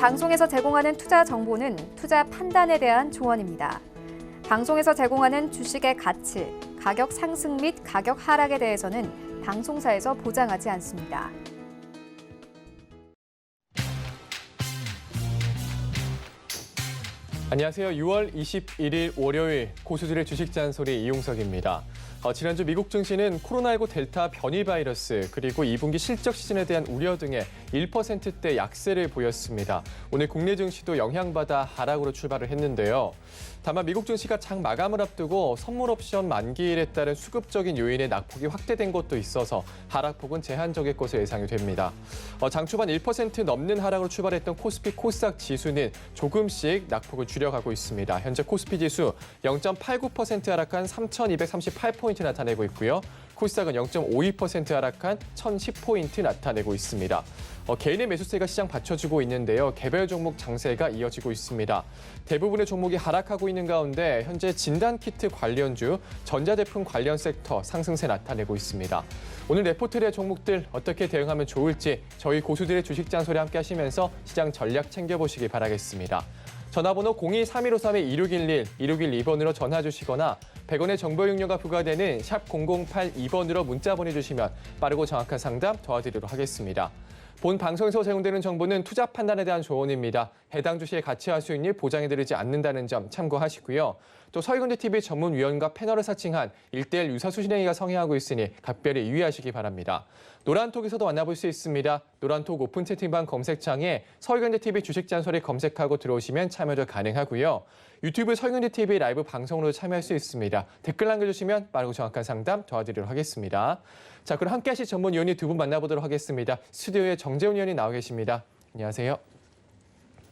방송에서 제공하는 투자 정보는 투자 판단에 대한 조언입니다. 방송에서 제공하는 주식의 가치, 가격 상승 및 가격 하락에 대해서는 방송사에서 보장하지 않습니다. 안녕하세요. 6월 21일 월요일 고수들의 주식 잔소리 이용석입니다. 지난주 미국 증시는 코로나19 델타 변이 바이러스 그리고 2분기 실적 시즌에 대한 우려 등의 1%대 약세를 보였습니다. 오늘 국내 증시도 영향받아 하락으로 출발을 했는데요. 다만 미국 증시가 장 마감을 앞두고 선물 옵션 만기일에 따른 수급적인 요인의 낙폭이 확대된 것도 있어서 하락폭은 제한적일 것으로 예상이 됩니다. 장 초반 1% 넘는 하락으로 출발했던 코스피 코스닥 지수는 조금씩 낙폭을 줄여가고 있습니다. 현재 코스피 지수 0.89% 하락한 3,238포인트 나타내고 있고요. 코스닥은 0.52% 하락한 1,010포인트 나타내고 있습니다. 개인의 매수세가 시장 받쳐주고 있는데요. 개별 종목 장세가 이어지고 있습니다. 대부분의 종목이 하락하고 있는 가운데 현재 진단키트 관련주, 전자제품 관련 섹터 상승세 나타내고 있습니다. 오늘 레포트리의 종목들 어떻게 대응하면 좋을지 저희 고수들의 주식 잔소리 함께 하시면서 시장 전략 챙겨보시기 바라겠습니다. 전화번호 02-3153-2611, 2612번으로 전화 주시거나 100원의 정보 이용료가 부과되는 샵 0082번으로 문자 보내주시면 빠르고 정확한 상담 도와드리도록 하겠습니다. 본 방송에서 제공되는 정보는 투자 판단에 대한 조언입니다. 해당 주식의 가치와 수익률 보장해드리지 않는다는 점 참고하시고요. 또 서희건대TV 전문위원과 패널을 사칭한 1:1 유사수신행위가 성행하고 있으니 각별히 유의하시기 바랍니다. 노란톡에서도 만나볼 수 있습니다. 노란톡 오픈 채팅방 검색창에 서희건대TV 주식잔소리 검색하고 들어오시면 참여도 가능하고요. 유튜브 서희건대TV 라이브 방송으로 참여할 수 있습니다. 댓글 남겨주시면 빠르고 정확한 상담 도와드리도록 하겠습니다. 자, 그럼 함께 하실 전문위원님 두 분 만나보도록 하겠습니다. 스튜디오에 정재훈 위원이 나와 계십니다. 안녕하세요.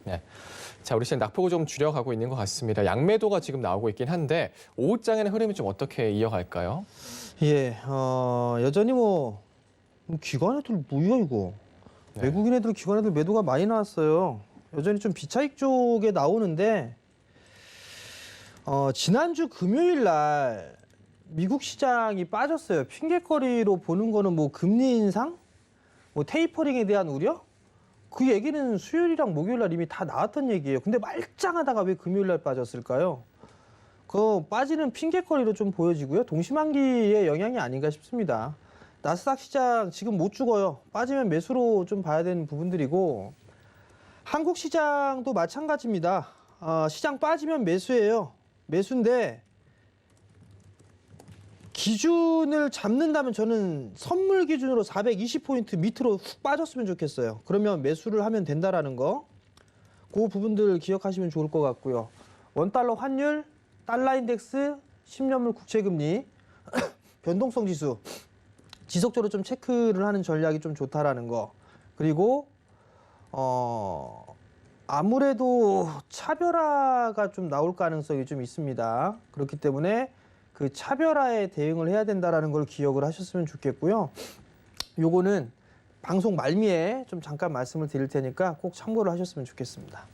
네. 자, 우리 시장 낙폭을 좀 줄여가고 있는 것 같습니다. 양매도가 지금 나오고 있긴 한데 오후장에는 흐름이 좀 어떻게 이어갈까요? 예, 여전히 기관 애들 뭐야 이거? 네. 외국인 애들, 기관 애들 매도가 많이 나왔어요. 여전히 좀 비차익 쪽에 나오는데 지난주 금요일 날 미국 시장이 빠졌어요. 핑계거리로 보는 거는 금리 인상, 테이퍼링에 대한 우려? 그 얘기는 수요일이랑 목요일 날 이미 다 나왔던 얘기예요. 근데 말짱하다가 왜 금요일 날 빠졌을까요? 그 빠지는 핑계거리로 좀 보여지고요. 동시만기의 영향이 아닌가 싶습니다. 나스닥 시장 지금 못 죽어요. 빠지면 매수로 좀 봐야 되는 부분들이고 한국 시장도 마찬가지입니다. 시장 빠지면 매수예요. 매수인데 기준을 잡는다면 저는 선물 기준으로 420포인트 밑으로 훅 빠졌으면 좋겠어요. 그러면 매수를 하면 된다라는 거. 그 부분들 기억하시면 좋을 것 같고요. 원달러 환율, 달러 인덱스, 10년물 국채금리, 변동성 지수 지속적으로 좀 체크를 하는 전략이 좀 좋다라는 거. 그리고 아무래도 차별화가 좀 나올 가능성이 좀 있습니다. 그렇기 때문에 그 차별화에 대응을 해야 된다라는 걸 기억을 하셨으면 좋겠고요. 요거는 방송 말미에 좀 잠깐 말씀을 드릴 테니까 꼭 참고를 하셨으면 좋겠습니다.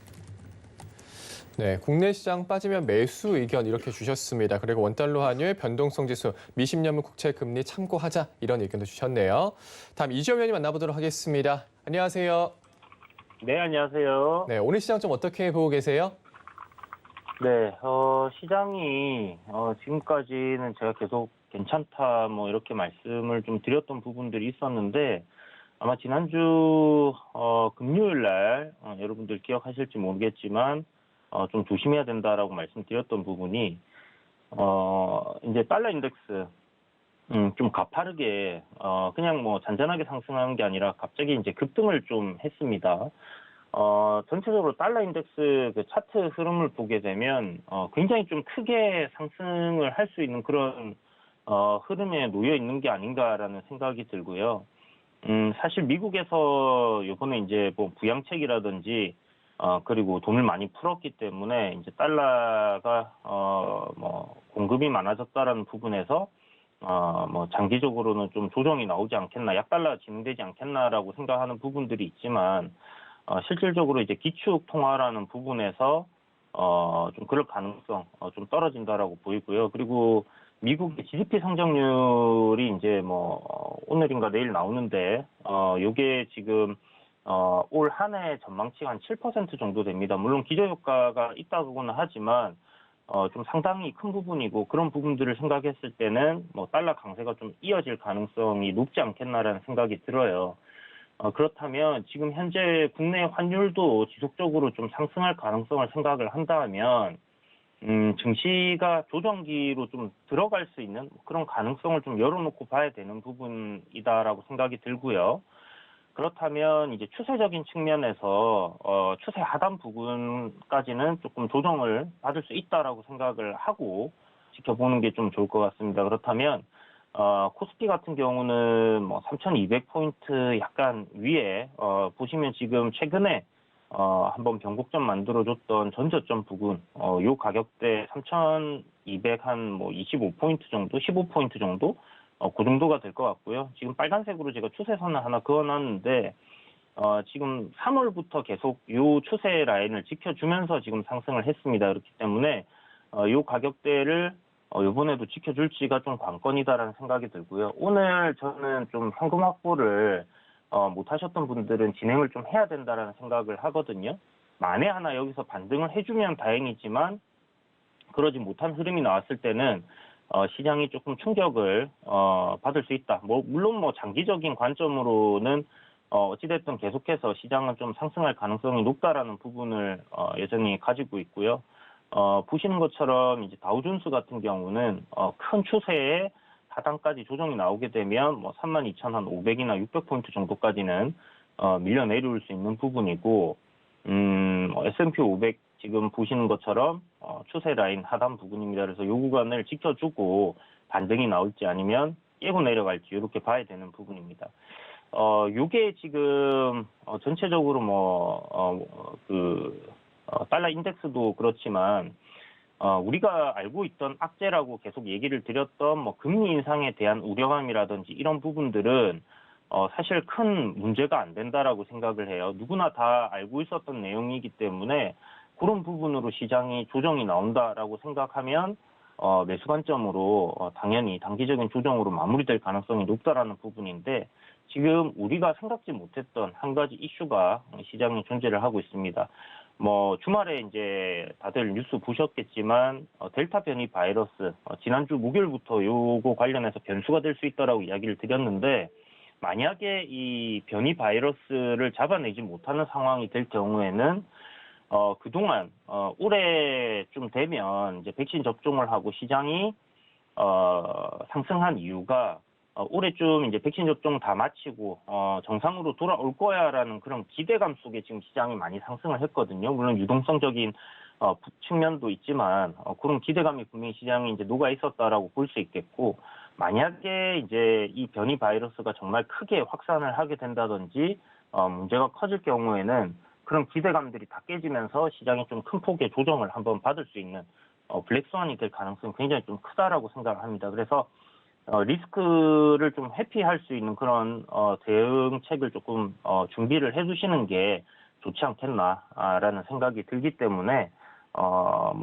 네, 국내 시장 빠지면 매수 의견 이렇게 주셨습니다. 그리고 원달러 환율, 변동성 지수, 미10년물 국채 금리 참고하자 이런 의견도 주셨네요. 다음 이주영 위원님 만나보도록 하겠습니다. 안녕하세요. 네, 안녕하세요. 네, 오늘 시장 좀 어떻게 보고 계세요? 네, 시장이 지금까지는 제가 계속 괜찮다 이렇게 말씀을 좀 드렸던 부분들이 있었는데 아마 지난주 금요일 날 여러분들 기억하실지 모르겠지만 좀 조심해야 된다라고 말씀드렸던 부분이 이제 달러 인덱스 좀 가파르게 그냥 잔잔하게 상승하는 게 아니라 갑자기 이제 급등을 좀 했습니다. 전체적으로 달러 인덱스 그 차트 흐름을 보게 되면 굉장히 좀 크게 상승을 할 수 있는 그런 흐름에 놓여 있는 게 아닌가라는 생각이 들고요. 사실 미국에서 이번에 이제 부양책이라든지 그리고 돈을 많이 풀었기 때문에 이제 달러가 공급이 많아졌다라는 부분에서 장기적으로는 좀 조정이 나오지 않겠나, 약달러 진행되지 않겠나라고 생각하는 부분들이 있지만 실질적으로 이제 기축 통화라는 부분에서 좀 그럴 가능성 좀 떨어진다라고 보이고요. 그리고 미국의 GDP 성장률이 이제 오늘인가 내일 나오는데 요게 지금 올 한 해 전망치가 한 7% 정도 됩니다. 물론 기저효과가 있다고는 하지만 좀 상당히 큰 부분이고 그런 부분들을 생각했을 때는 뭐 달러 강세가 좀 이어질 가능성이 높지 않겠나라는 생각이 들어요. 그렇다면 지금 현재 국내 환율도 지속적으로 좀 상승할 가능성을 생각을 한다면 증시가 조정기로 좀 들어갈 수 있는 그런 가능성을 좀 열어놓고 봐야 되는 부분이다라고 생각이 들고요. 그렇다면 이제 추세적인 측면에서 추세 하단 부분까지는 조금 조정을 받을 수 있다라고 생각을 하고 지켜보는 게 좀 좋을 것 같습니다. 그렇다면 코스피 같은 경우는 뭐 3,200포인트 약간 위에 보시면 지금 최근에 한번 변곡점 만들어줬던 전저점 부근 요 가격대 3,200 한 뭐 25포인트 정도, 15포인트 정도 그 정도가 될 것 같고요. 지금 빨간색으로 제가 추세선을 하나 그어놨는데 지금 3월부터 계속 요 추세 라인을 지켜주면서 지금 상승을 했습니다. 그렇기 때문에 요 가격대를 이번에도 지켜줄지가 좀 관건이다라는 생각이 들고요. 오늘 저는 좀 현금 확보를 못 하셨던 분들은 진행을 좀 해야 된다라는 생각을 하거든요. 만에 하나 여기서 반등을 해주면 다행이지만 그러지 못한 흐름이 나왔을 때는 시장이 조금 충격을 받을 수 있다. 물론 장기적인 관점으로는 어찌됐든 계속해서 시장은 좀 상승할 가능성이 높다라는 부분을 여전히 가지고 있고요. 보시는 것처럼 이제 다우존스 같은 경우는 큰 추세에 하단까지 조정이 나오게 되면 32,500이나 600포인트 정도까지는 밀려 내려올 수 있는 부분이고 S&P 500 지금 보시는 것처럼 추세 라인 하단 부분입니다. 그래서 이 구간을 지켜주고 반등이 나올지 아니면 깨고 내려갈지 이렇게 봐야 되는 부분입니다. 요게 지금 전체적으로 달러 인덱스도 그렇지만 우리가 알고 있던 악재라고 계속 얘기를 드렸던 금리 인상에 대한 우려감이라든지 이런 부분들은 사실 큰 문제가 안 된다라고 생각을 해요. 누구나 다 알고 있었던 내용이기 때문에 그런 부분으로 시장이 조정이 나온다라고 생각하면 매수 관점으로 당연히 단기적인 조정으로 마무리될 가능성이 높다라는 부분인데 지금 우리가 생각지 못했던 한 가지 이슈가 시장에 존재를 하고 있습니다. 주말에 이제 다들 뉴스 보셨겠지만 델타 변이 바이러스 지난주 목요일부터 요거 관련해서 변수가 될 수 있다라고 이야기를 드렸는데 만약에 이 변이 바이러스를 잡아내지 못하는 상황이 될 경우에는 그동안 올해쯤 되면 이제 백신 접종을 하고 시장이 상승한 이유가 올해쯤 이제 백신 접종 다 마치고 정상으로 돌아올 거야라는 그런 기대감 속에 지금 시장이 많이 상승을 했거든요. 물론 유동성적인 측면도 있지만 그런 기대감이 분명히 시장에 이제 녹아 있었다라고 볼 수 있겠고 만약에 이제 이 변이 바이러스가 정말 크게 확산을 하게 된다든지 문제가 커질 경우에는 그런 기대감들이 다 깨지면서 시장이 좀 큰 폭의 조정을 한번 받을 수 있는 블랙스완이 될 가능성이 굉장히 좀 크다라고 생각을 합니다. 그래서 리스크를 좀 회피할 수 있는 그런 대응책을 조금 준비를 해두시는 게 좋지 않겠나라는 생각이 들기 때문에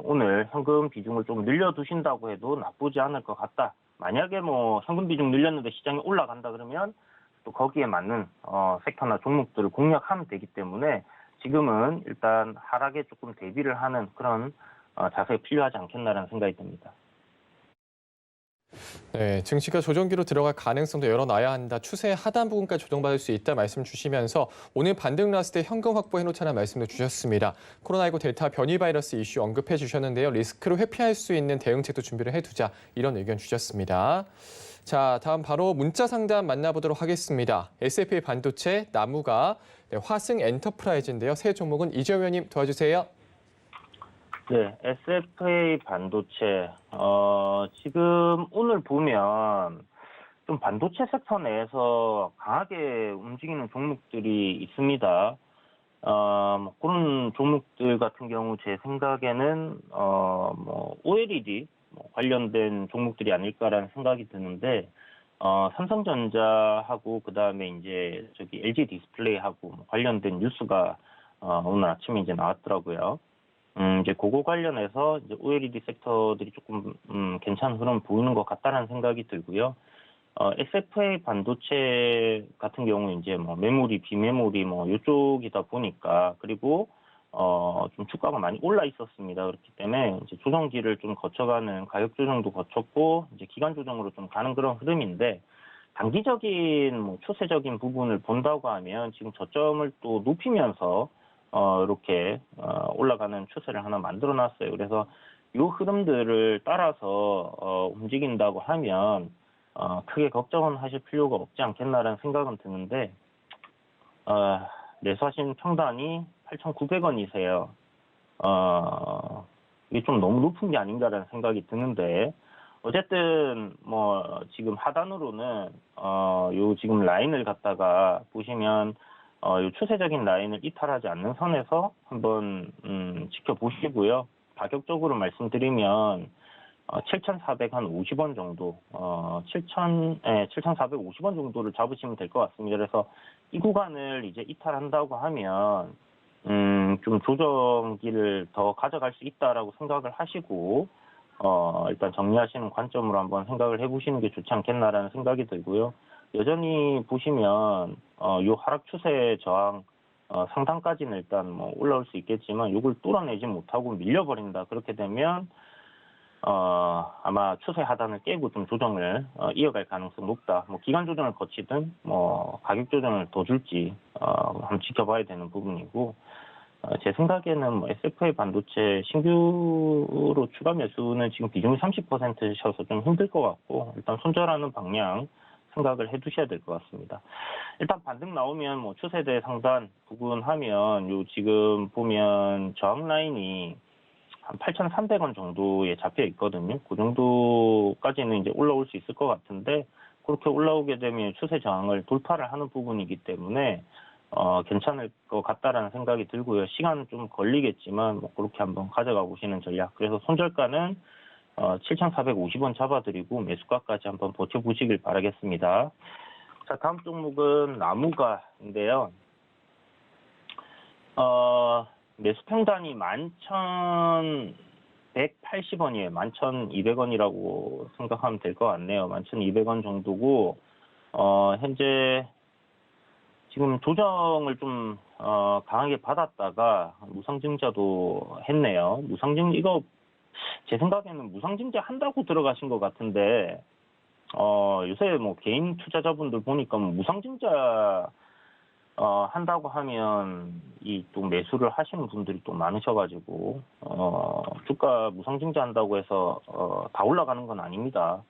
오늘 현금 비중을 좀 늘려두신다고 해도 나쁘지 않을 것 같다. 만약에 현금 비중 늘렸는데 시장이 올라간다 그러면 또 거기에 맞는 섹터나 종목들을 공략하면 되기 때문에 지금은 일단 하락에 조금 대비를 하는 그런 자세가 필요하지 않겠나라는 생각이 듭니다. 네, 증시가 조정기로 들어갈 가능성도 열어놔야 한다. 추세 하단 부분까지 조정받을 수 있다 말씀 주시면서 오늘 반등 났을 때 현금 확보해놓자는 말씀도 주셨습니다. 코로나19 델타 변이 바이러스 이슈 언급해 주셨는데요. 리스크를 회피할 수 있는 대응책도 준비를 해두자 이런 의견 주셨습니다. 자, 다음 바로 문자 상담 만나보도록 하겠습니다. SFA 반도체, 나무가, 화승 엔터프라이즈인데요. 새 종목은 이재호 의원님 도와주세요. 네, SFA 반도체. 지금 오늘 보면 좀 반도체 섹터 내에서 강하게 움직이는 종목들이 있습니다. 그런 종목들 같은 경우 제 생각에는 OLED 관련된 종목들이 아닐까라는 생각이 드는데 삼성전자하고 그다음에 이제 LG 디스플레이하고 관련된 뉴스가 오늘 아침에 이제 나왔더라고요. 이제 그거 관련해서 이제 OLED 섹터들이 조금 괜찮은 흐름 보이는 것 같다는 생각이 들고요. SFA 반도체 같은 경우 이제 뭐 메모리, 비메모리 뭐 이쪽이다 보니까 그리고 좀 주가가 많이 올라 있었습니다. 그렇기 때문에 이제 조정기를 좀 거쳐가는 가격 조정도 거쳤고 이제 기간 조정으로 좀 가는 그런 흐름인데 단기적인 뭐 추세적인 부분을 본다고 하면 지금 저점을 또 높이면서 이렇게 올라가는 추세를 하나 만들어 놨어요. 그래서 이 흐름들을 따라서 움직인다고 하면 크게 걱정은 하실 필요가 없지 않겠나라는 생각은 드는데 매수하신 평단이 8,900원이세요. 이게 좀 너무 높은 게 아닌가라는 생각이 드는데 어쨌든 뭐 지금 하단으로는 요 지금 라인을 갖다가 보시면 요 추세적인 라인을 이탈하지 않는 선에서 한번 지켜보시고요. 가격적으로 말씀드리면 7,450원 정도, 7,450원 정도를 잡으시면 될 것 같습니다. 그래서 이 구간을 이제 이탈한다고 하면 좀 조정기를 더 가져갈 수 있다라고 생각을 하시고 일단 정리하시는 관점으로 한번 생각을 해보시는 게 좋지 않겠나라는 생각이 들고요. 여전히 보시면 요 하락 추세 저항 상단까지는 일단 뭐 올라올 수 있겠지만 이걸 뚫어내지 못하고 밀려버린다. 그렇게 되면 아마 추세 하단을 깨고 좀 조정을 이어갈 가능성 높다. 뭐 기간 조정을 거치든 뭐 가격 조정을 더 줄지 한번 지켜봐야 되는 부분이고 제 생각에는 뭐 SFA 반도체 신규로 추가 매수는 지금 비중이 30%셔서 좀 힘들 것 같고 일단 손절하는 방향 생각을 해두셔야 될 것 같습니다. 일단 반등 나오면 뭐 추세대 상단 부근 하면 요 지금 보면 저항 라인이 한 8,300원 정도에 잡혀 있거든요. 그 정도까지는 이제 올라올 수 있을 것 같은데 그렇게 올라오게 되면 추세 저항을 돌파를 하는 부분이기 때문에 괜찮을 것 같다라는 생각이 들고요. 시간은 좀 걸리겠지만 뭐 그렇게 한번 가져가 보시는 전략. 그래서 손절가는 7,450원 잡아드리고 매수가까지 한번 버텨보시길 바라겠습니다. 자, 다음 종목은 나무가인데요. 매수 평단이 11,180원이에요. 11,200원이라고 생각하면 될 것 같네요. 11,200원 정도고, 현재 지금 조정을 좀, 강하게 받았다가 무상증자도 했네요. 이거 제 생각에는 무상증자 한다고 들어가신 것 같은데, 요새 뭐 개인 투자자분들 보니까 뭐 무상증자 한다고 하면 이 또 매수를 하시는 분들이 또 많으셔가지고 주가 무상증자 한다고 해서 다 올라가는 건 아닙니다.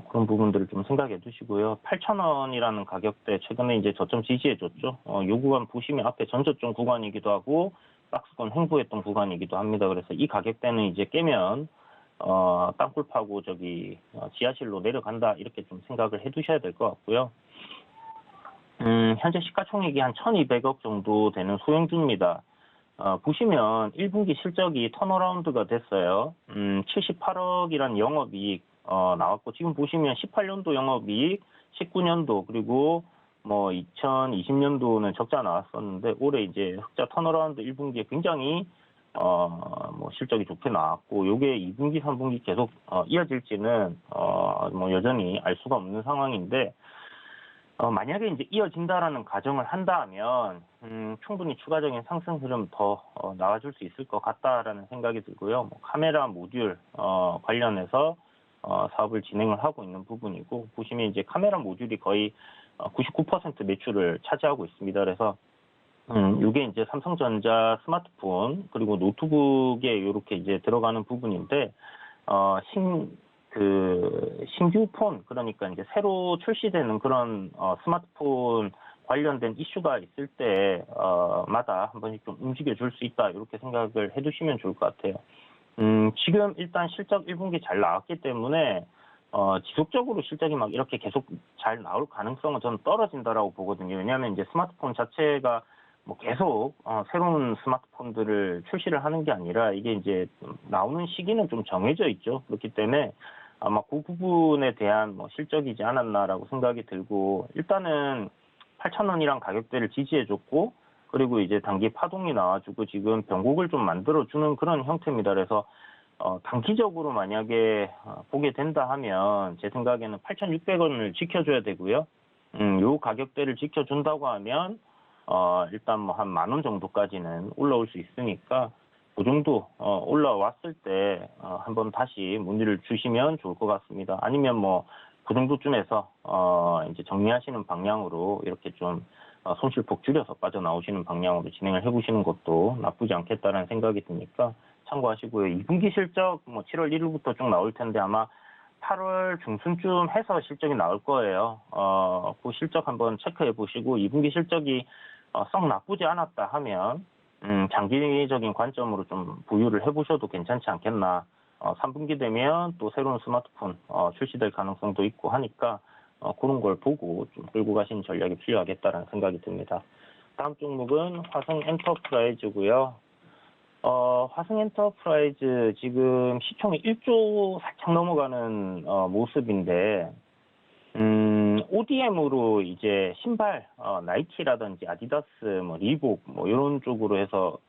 그런 부분들을 좀 생각해 두시고요. 8,000원이라는 가격대 최근에 이제 저점 지지해 줬죠. 요 구간 보시면 앞에 전저점 구간이기도 하고 박스권 횡보했던 구간이기도 합니다. 그래서 이 가격대는 이제 깨면 땅굴 파고 지하실로 내려간다 이렇게 좀 생각을 해 두셔야 될 것 같고요. 현재 시가총액이 한 1,200억 정도 되는 소형주입니다. 보시면 1분기 실적이 턴어라운드가 됐어요. 78억이란 영업이익 나왔고 지금 보시면 18년도 영업이익, 19년도 그리고 뭐 2020년도는 적자 나왔었는데 올해 이제 흑자 턴어라운드 1분기에 굉장히 뭐 실적이 좋게 나왔고 요게 2분기, 3분기 계속 이어질지는 뭐 여전히 알 수가 없는 상황인데 만약에 이제 이어진다라는 가정을 한다면 충분히 추가적인 상승 흐름 더 나와줄 수 있을 것 같다라는 생각이 들고요. 뭐 카메라 모듈 관련해서 사업을 진행을 하고 있는 부분이고 보시면 이제 카메라 모듈이 거의 99% 매출을 차지하고 있습니다. 그래서 이게 이제 삼성전자 스마트폰 그리고 노트북에 이렇게 이제 들어가는 부분인데 신규 폰, 그러니까 이제 새로 출시되는 그런 스마트폰 관련된 이슈가 있을 때 마다 한 번씩 좀 움직여 줄 수 있다 이렇게 생각을 해두시면 좋을 것 같아요. 지금 일단 실적 1분기 잘 나왔기 때문에 지속적으로 실적이 막 이렇게 계속 잘 나올 가능성은 저는 떨어진다라고 보거든요. 왜냐하면 이제 스마트폰 자체가 뭐 계속 새로운 스마트폰들을 출시를 하는 게 아니라 이게 이제 나오는 시기는 좀 정해져 있죠. 그렇기 때문에 아마 그 부분에 대한 뭐 실적이지 않았나라고 생각이 들고 일단은 8,000원이랑 가격대를 지지해줬고 그리고 이제 단기 파동이 나와주고 지금 변곡을 좀 만들어주는 그런 형태입니다. 그래서 단기적으로 만약에 보게 된다 하면 제 생각에는 8,600원을 지켜줘야 되고요. 요 가격대를 지켜준다고 하면 일단 뭐 한 10,000원 정도까지는 올라올 수 있으니까 그 정도 올라왔을 때 한번 다시 문의를 주시면 좋을 것 같습니다. 아니면 뭐 그 정도쯤에서 이제 정리하시는 방향으로 이렇게 좀 손실폭 줄여서 빠져나오시는 방향으로 진행을 해보시는 것도 나쁘지 않겠다라는 생각이 드니까 참고하시고요. 2분기 실적 뭐 7월 1일부터 쭉 나올 텐데 아마 8월 중순쯤 해서 실적이 나올 거예요. 그 실적 한번 체크해 보시고 2분기 실적이 썩 나쁘지 않았다 하면 장기적인 관점으로 좀 보유를 해보셔도 괜찮지 않겠나. 3분기 되면 또 새로운 스마트폰 출시될 가능성도 있고 하니까 그런 걸 보고 좀 끌고 가시는 전략이 필요하겠다라는 생각이 듭니다. 다음 종목은 화성 엔터프라이즈고요. 화성 엔터프라이즈 지금 시총이 1조 살짝 넘어가는 모습인데 ODM으로 이제 신발, 나이키라든지 아디다스, 뭐 리복, 뭐 이런 쪽으로 해서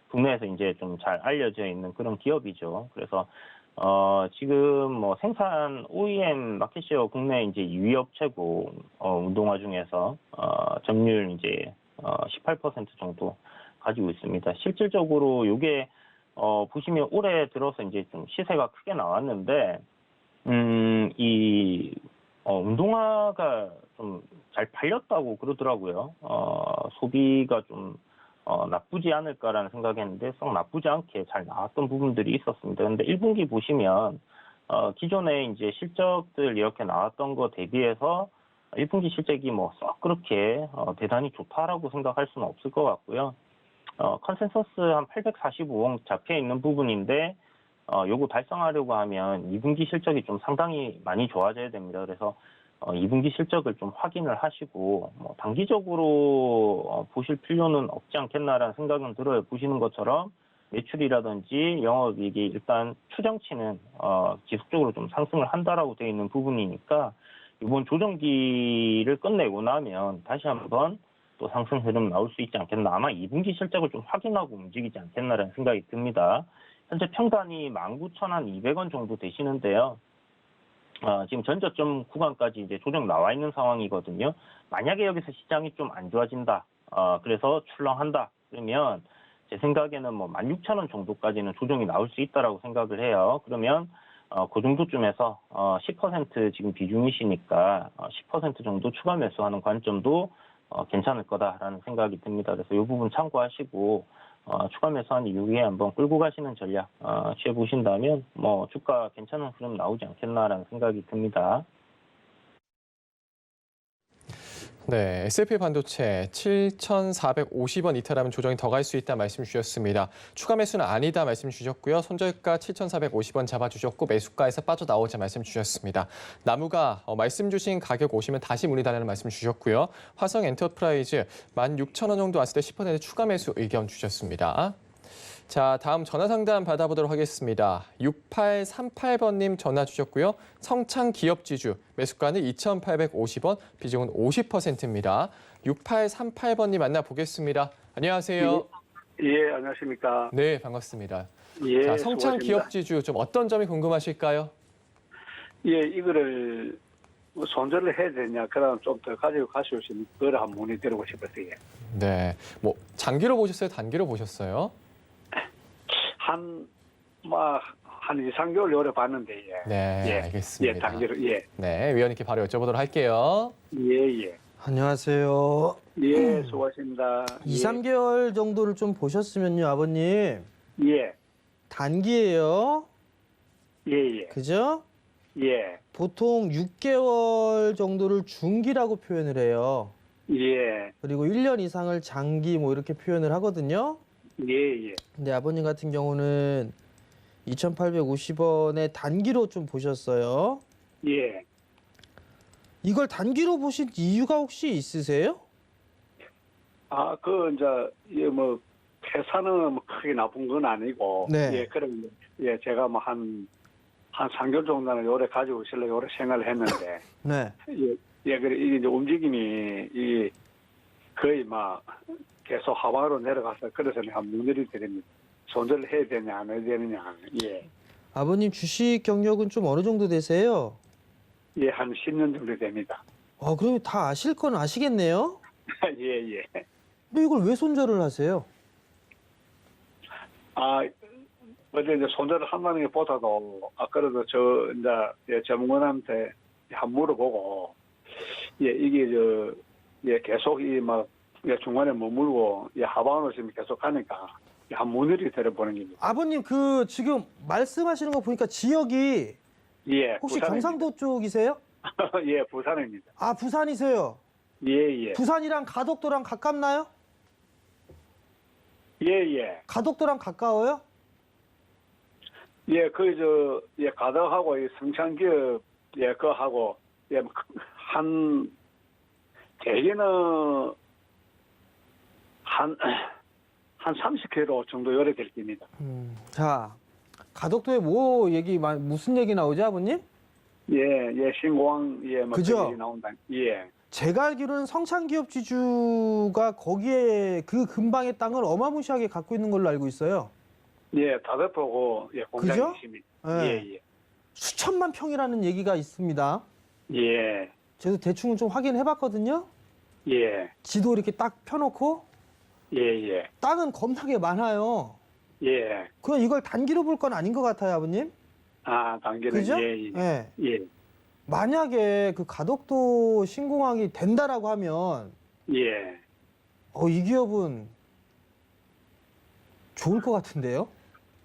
국내에서 이제 좀 잘 알려져 있는 그런 기업이죠. 그래서 지금 뭐 생산 OEM 마켓시어 국내 이제 2위 업체고 운동화 중에서 점유율 이제 18% 정도 가지고 있습니다. 실질적으로 이게 보시면 올해 들어서 이제 좀 시세가 크게 나왔는데 이 운동화가 좀 잘 팔렸다고 그러더라고요. 소비가 좀 나쁘지 않을까라는 생각했는데 썩 나쁘지 않게 잘 나왔던 부분들이 있었습니다. 근데 1분기 보시면 기존에 이제 실적들 이렇게 나왔던 거 대비해서 1분기 실적이 뭐 썩 그렇게 대단히 좋다라고 생각할 수는 없을 것 같고요. 컨센서스 한 845억 잡혀 있는 부분인데 요거 달성하려고 하면 2분기 실적이 좀 상당히 많이 좋아져야 됩니다. 그래서 2분기 실적을 좀 확인을 하시고 뭐 단기적으로 보실 필요는 없지 않겠나라는 생각은 들어요. 보시는 것처럼 매출이라든지 영업이익이 일단 추정치는 지속적으로 좀 상승을 한다라고 되어 있는 부분이니까 이번 조정기를 끝내고 나면 다시 한번 또 상승 흐름 나올 수 있지 않겠나. 아마 2분기 실적을 좀 확인하고 움직이지 않겠나라는 생각이 듭니다. 현재 평단이 19,200원 정도 되시는데요. 지금 전저점 구간까지 이제 조정 나와 있는 상황이거든요. 만약에 여기서 시장이 좀 안 좋아진다. 그래서 출렁한다. 그러면 제 생각에는 뭐 16,000원 정도까지는 조정이 나올 수 있다라고 생각을 해요. 그러면 그 정도쯤에서 10% 지금 비중이시니까 10% 정도 추가 매수하는 관점도 괜찮을 거다라는 생각이 듭니다. 그래서 이 부분 참고하시고 추가 매수한 이후에 한번 끌고 가시는 전략 취해 보신다면 뭐 주가 괜찮은 흐름 나오지 않겠나라는 생각이 듭니다. 네, S&P 반도체 7,450원 이탈하면 조정이 더 갈 수 있다 말씀 주셨습니다. 추가 매수는 아니다 말씀 주셨고요. 손절가 7,450원 잡아주셨고 매수가에서 빠져나오자 말씀 주셨습니다. 나무가 말씀 주신 가격 오시면 다시 문의 달라는 말씀 주셨고요. 화성 엔터프라이즈 16,000원 정도 왔을 때 10% 추가 매수 의견 주셨습니다. 자, 다음 전화 상담 받아보도록 하겠습니다. 6838번님 전화 주셨고요. 성창 기업지주, 매수가는 2,850원, 비중은 50%입니다. 6838번님 만나보겠습니다. 안녕하세요. 예, 안녕하십니까. 네, 반갑습니다. 예, 자, 성창 수고하십니다. 기업지주, 좀 어떤 점이 궁금하실까요? 예, 이거를 뭐 손절을 해야 되냐, 그럼 좀 더 가지고 가시오시면 그걸 한번 문의 드리고 싶었어요. 네, 뭐 장기로 보셨어요? 단기로 보셨어요? 한 2, 3개월 요래 봤는데, 예. 네, 예, 알겠습니다. 예, 단계로, 예. 네, 위원님께 바로 여쭤보도록 할게요. 예, 예. 안녕하세요. 예, 수고하십니다. 2, 3개월 정도를 좀 보셨으면요, 아버님. 예, 단기예요. 예, 예. 그죠? 예, 보통 6개월 정도를 중기라고 표현을 해요. 예, 그리고 1년 이상을 장기 뭐 이렇게 표현을 하거든요. 예, 예. 근데 아버님 같은 경우는 2,850원에 단기로 좀 보셨어요. 예. 이걸 단기로 보신 이유가 혹시 있으세요? 이제, 뭐, 회사는 뭐 크게 나쁜 건 아니고, 네. 예, 그럼, 예, 제가 뭐 한 3개월 정도는 요래 가지고 있으려고 요래 생각을 했는데, 네. 예, 그래, 이게 이제 움직임이, 거의 막, 계속 하방으로 내려가서, 그래서 내가 문의를 드립니다. 손절을 해야 되냐, 안 해야 되느냐, 예. 아버님 주식 경력은 좀 어느 정도 되세요? 예, 한 10년 정도 됩니다. 그럼 다 아실 건 아시겠네요? 예, 예. 근데 이걸 왜 손절을 하세요? 어제 이제 손절을 한다는 것보다도, 그래도 이제 전문가한테 한 물어보고, 이게 계속 중간에 머물고, 하방으로 지금 계속 가니까, 한 문의를 드려보는 겁니다. 아버님 지금 말씀하시는 거 보니까 지역이 예, 혹시 부산입니다. 경상도 쪽이세요? 예, 부산입니다. 부산이세요? 예, 예. 부산이랑 가덕도랑 가깝나요? 예, 예. 가덕도랑 가까워요? 예, 가덕하고 이 성창기업, 그하고, 대개는 한 30km 정도 요래 될 겁니다. 자, 가덕도에 무슨 얘기 나오죠, 아버님? 예, 신공항, 그죠? 얘기 나온다. 예, 제가 알기로는 성창기업 지주가 거기에 그 근방의 땅을 어마무시하게 갖고 있는 걸로 알고 있어요. 예, 다대포고, 공장이 그죠? 있습니다. 예. 예, 수천만 평이라는 얘기가 있습니다. 예, 저도 대충 좀 확인해봤거든요. 예, 지도 이렇게 딱 펴놓고 예, 땅은 겁나게 많아요. 예. 그럼 이걸 단기로 볼 건 아닌 것 같아요, 아버님. 당기는, 그죠? 예. 만약에 그 가덕도 신공항이 된다라고 하면 예. 이 기업은 좋을 것 같은데요.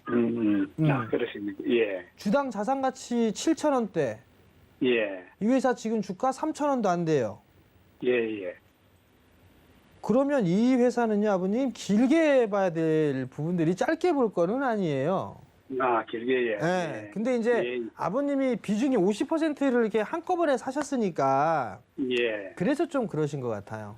그렇습니다. 예, 주당 자산 가치 7,000원대. 예, 이 회사 지금 주가 3,000원도 안 돼요. 예. 그러면 이 회사는요, 아버님, 길게 봐야 될 부분들이 짧게 볼 거는 아니에요. 길게, 예. 네. 근데 이제 예. 아버님이 비중이 50%를 이렇게 한꺼번에 사셨으니까 예, 그래서 좀 그러신 것 같아요.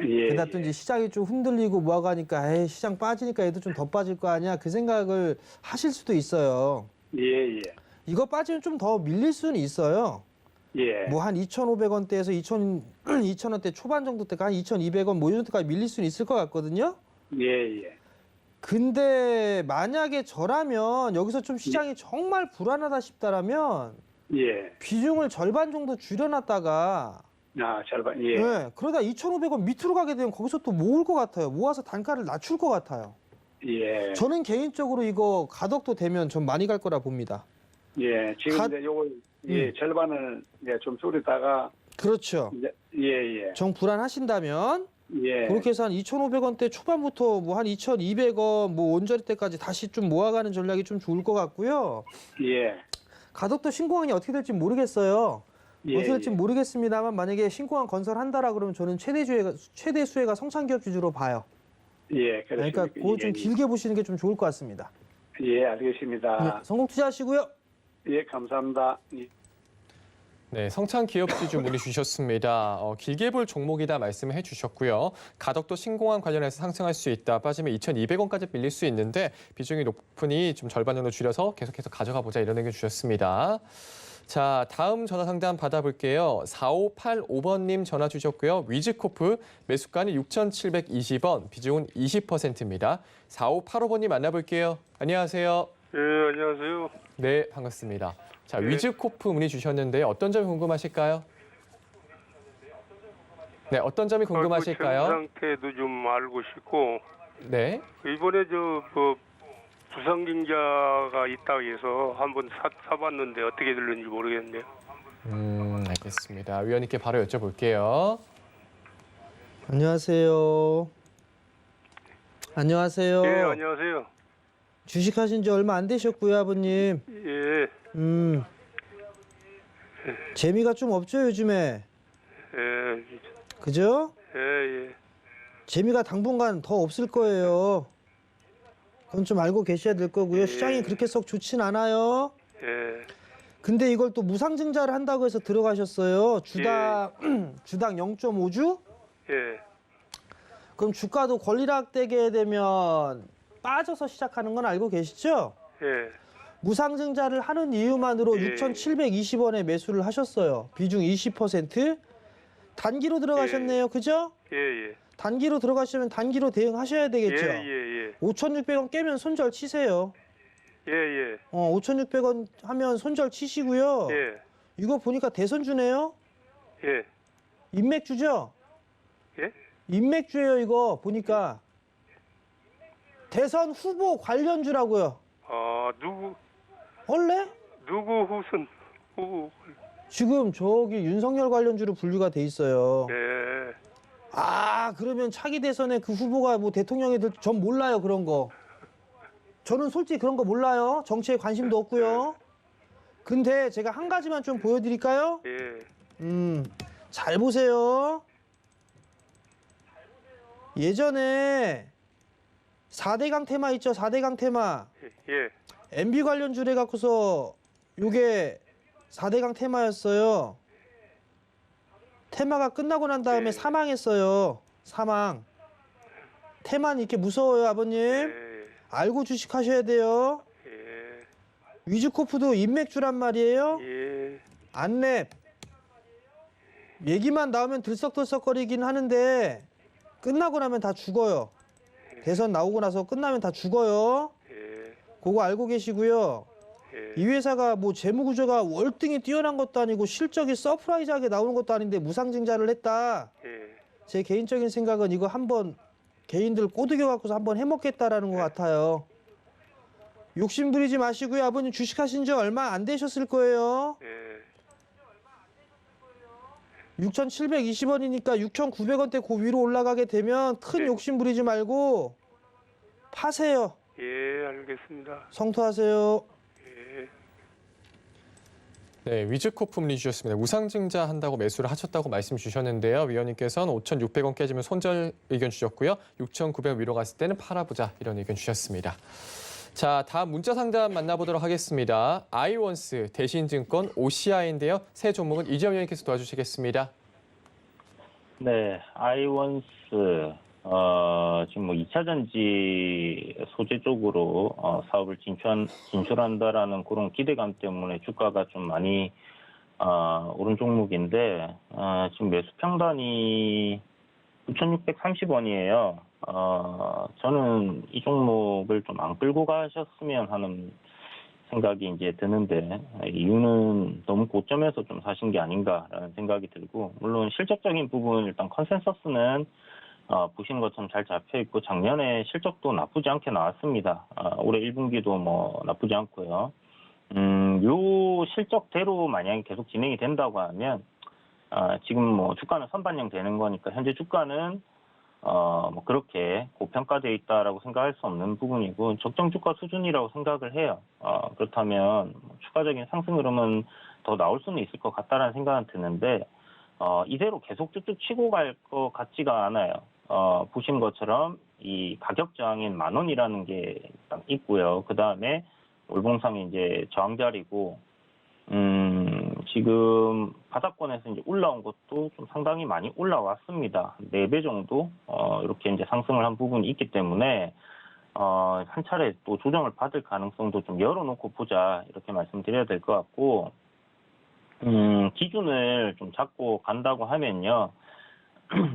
예. 게다가 또 이제 시장이 좀 흔들리고 뭐하고 하니까 시장 빠지니까 얘도 좀 더 빠질 거 아니야 그 생각을 하실 수도 있어요. 예. 이거 빠지면 좀 더 밀릴 수는 있어요. 예. 뭐 한 2,500원대에서 2,000원대 초반 정도 때가 한 2,200원 뭐 이 정도까지 밀릴 수는 있을 것 같거든요. 예. 근데 만약에 저라면 여기서 좀 시장이 정말 불안하다 싶다라면 예. 비중을 절반 정도 줄여놨다가 절반, 예. 네, 그러다 2,500원 밑으로 가게 되면 거기서 또 모을 것 같아요. 모아서 단가를 낮출 것 같아요. 예. 저는 개인적으로 이거 가덕도 되면 좀 많이 갈 거라 봅니다. 예. 지금 이제 요거, 절반을 이제 좀 줄이다가, 그렇죠. 이제, 예. 정 불안하신다면 예. 그렇게 해서 한 2,500원대 초반부터 뭐 한 2,200원 뭐 원저리 때까지 다시 좀 모아가는 전략이 좀 좋을 것 같고요. 예. 가덕도 신공항이 어떻게 될지 모르겠어요. 예, 어떻게 될지 예. 모르겠습니다만 만약에 신공항 건설한다라 그러면 저는 최대 수혜가 성창기업 주주로 봐요. 예. 그러니까 그거 좀 예. 길게 보시는 게 좀 좋을 것 같습니다. 예, 알겠습니다. 네, 성공 투자하시고요. 예, 감사합니다. 예. 네, 성창 기업지주 문의 주셨습니다. 길게 볼 종목이다 말씀해 주셨고요. 가덕도 신공항 관련해서 상승할 수 있다. 빠지면 2,200원까지 밀릴 수 있는데 비중이 높으니 좀 절반 정도 줄여서 계속해서 가져가 보자 이런 의견 주셨습니다. 자, 다음 전화 상담 받아볼게요. 4585번님 전화 주셨고요. 위즈코프 매수가는 6,720원, 비중은 20%입니다. 4585번님 만나볼게요. 안녕하세요. 예, 안녕하세요. 네, 반갑습니다. 자, 네. 위즈코프 문의 주셨는데 어떤 점이 궁금하실까요? 네, 어떤 점이 궁금하실까요? 상태도 좀 알고 싶고 네. 이번에 부상증자가 있다고 해서 한번 사봤는데 어떻게 들렸는지 모르겠네요. 알겠습니다. 위원님께 바로 여쭤볼게요. 안녕하세요. 안녕하세요. 예, 안녕하세요. 주식하신 지 얼마 안 되셨고요, 아버님. 예, 재미가 좀 없죠, 요즘에. 예, 그죠? 예. 재미가 당분간 더 없을 거예요. 그건 좀 알고 계셔야 될 거고요. 시장이 그렇게 썩 좋진 않아요. 예. 근데 이걸 또 무상증자를 한다고 해서 들어가셨어요. 주당 0.5주? 예. 그럼 주가도 권리락되게 되면 빠져서 시작하는 건 알고 계시죠? 예. 무상증자를 하는 이유만으로 예. 6,720원에 매수를 하셨어요. 비중 20%. 단기로 들어가셨네요. 그죠? 예. 단기로 들어가시면 단기로 대응하셔야 되겠죠? 예. 5,600원 깨면 손절 치세요. 예, 예. 5,600원 하면 손절 치시고요. 예. 이거 보니까 대선주네요. 예. 인맥주죠? 예? 인맥주예요, 이거 보니까. 대선 후보 관련주라고요. 원래? 누구 후순 후보? 지금 저기 윤석열 관련주로 분류가 돼 있어요. 예. 아, 그러면 차기 대선에 그 후보가 뭐 대통령이 될, 전 몰라요, 그런 거. 저는 솔직히 그런 거 몰라요. 정치에 관심도 없고요. 근데 제가 한 가지만 좀 보여드릴까요? 예. 잘 보세요. 예전에 4대강 테마 있죠? 4대강 테마. 예. MB 관련주를 해갖고서 요게 4대강 테마였어요. 테마가 끝나고 난 다음에 네. 사망했어요. 사망. 테마는 이렇게 무서워요, 아버님. 예. 알고 주식하셔야 돼요. 예. 위즈코프도 인맥주란 말이에요. 예. 안랩. 얘기만 나오면 들썩들썩거리긴 하는데 끝나고 나면 다 죽어요. 대선 나오고 나서 끝나면 다 죽어요. 예. 그거 알고 계시고요. 예. 이 회사가 뭐 재무구조가 월등히 뛰어난 것도 아니고 실적이 서프라이즈하게 나오는 것도 아닌데 무상증자를 했다. 예. 제 개인적인 생각은 이거 한번 개인들 꼬드겨 갖고서 한번 해먹겠다라는 것 같아요. 욕심 부리지 마시고요. 아버님 주식하신 지 얼마 안 되셨을 거예요. 예. 6,720원이니까 6,900원대 그 위로 올라가게 되면 큰 네. 욕심 부리지 말고 파세요. 예, 알겠습니다. 성토하세요. 예. 네, 위즈코프 문의 주셨습니다. 무상증자 한다고 매수를 하셨다고 말씀 주셨는데요. 위원님께서는 5,600원 깨지면 손절 의견 주셨고요. 6,900원 위로 갔을 때는 팔아보자 이런 의견 주셨습니다. 자, 다음 문자 상담 만나보도록 하겠습니다. 아이원스, 대신증권, OCI인데요. 새 종목은 이재영 위원님께서 도와주시겠습니다. 네, 아이원스 지금 뭐 2차 전지 소재 쪽으로 사업을 진출한다라는 그런 기대감 때문에 주가가 좀 많이 오른 종목인데 지금 매수 평단이 9,630원이에요. 저는 이 종목을 좀 안 끌고 가셨으면 하는 생각이 이제 드는데 이유는 너무 고점에서 좀 사신 게 아닌가라는 생각이 들고, 물론 실적적인 부분 일단 컨센서스는 보시는 것처럼 잘 잡혀 있고 작년에 실적도 나쁘지 않게 나왔습니다. 올해 1분기도 뭐 나쁘지 않고요. 요 실적대로 만약에 계속 진행이 된다고 하면 지금 뭐 주가는 선반영 되는 거니까 현재 주가는 뭐 그렇게 고평가되어 있다라고 생각할 수 없는 부분이고 적정 주가 수준이라고 생각을 해요. 그렇다면 추가적인 상승 흐름은 더 나올 수는 있을 것 같다라는 생각은 드는데 이대로 계속 쭉쭉 치고 갈 것 같지가 않아요. 보신 것처럼 이 가격 저항인 10,000원이라는 게 일단 있고요. 그 다음에 월봉상이 이제 저항 자리고, 지금 바닥권에서 이제 올라온 것도 좀 상당히 많이 올라왔습니다. 4배 정도, 이렇게 이제 상승을 한 부분이 있기 때문에, 한 차례 또 조정을 받을 가능성도 좀 열어놓고 보자, 이렇게 말씀드려야 될 것 같고, 기준을 좀 잡고 간다고 하면요.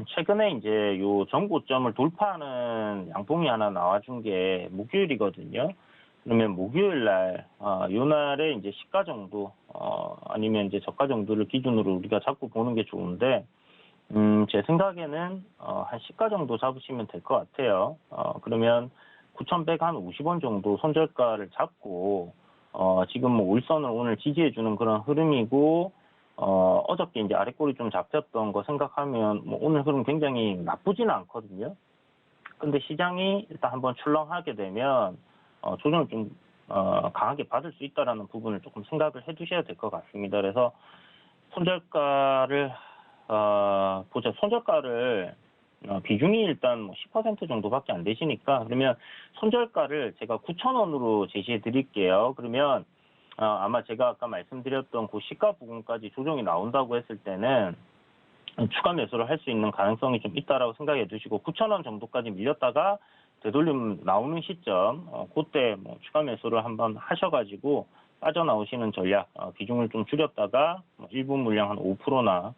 최근에 이제 요 전고점을 돌파하는 양봉이 하나 나와준 게 목요일이거든요. 그러면 목요일 날, 요 날에 이제 시가 정도, 아니면 이제 저가 정도를 기준으로 우리가 잡고 보는 게 좋은데, 제 생각에는, 한 시가 정도 잡으시면 될 것 같아요. 그러면 9,150원 정도 손절가를 잡고, 지금 뭐 울선을 오늘 지지해주는 그런 흐름이고, 어저께 이제 아랫골이 좀 잡혔던 거 생각하면, 뭐 오늘 흐름 굉장히 나쁘지는 않거든요. 근데 시장이 일단 한번 출렁하게 되면, 조정을 좀 강하게 받을 수 있다라는 부분을 조금 생각을 해두셔야 될 것 같습니다. 그래서 손절가를 보자. 손절가를 비중이 일단 뭐 10% 정도밖에 안 되시니까, 그러면 손절가를 제가 9,000원으로 제시해 드릴게요. 그러면 아마 제가 아까 말씀드렸던 그 시가 부분까지 조정이 나온다고 했을 때는 추가 매수를 할 수 있는 가능성이 좀 있다라고 생각해 두시고, 9,000원 정도까지 밀렸다가 되돌림 나오는 시점, 그때 뭐 추가 매수를 한번 하셔가지고 빠져나오시는 전략, 비중을 좀 줄였다가 1분 물량 한 5%나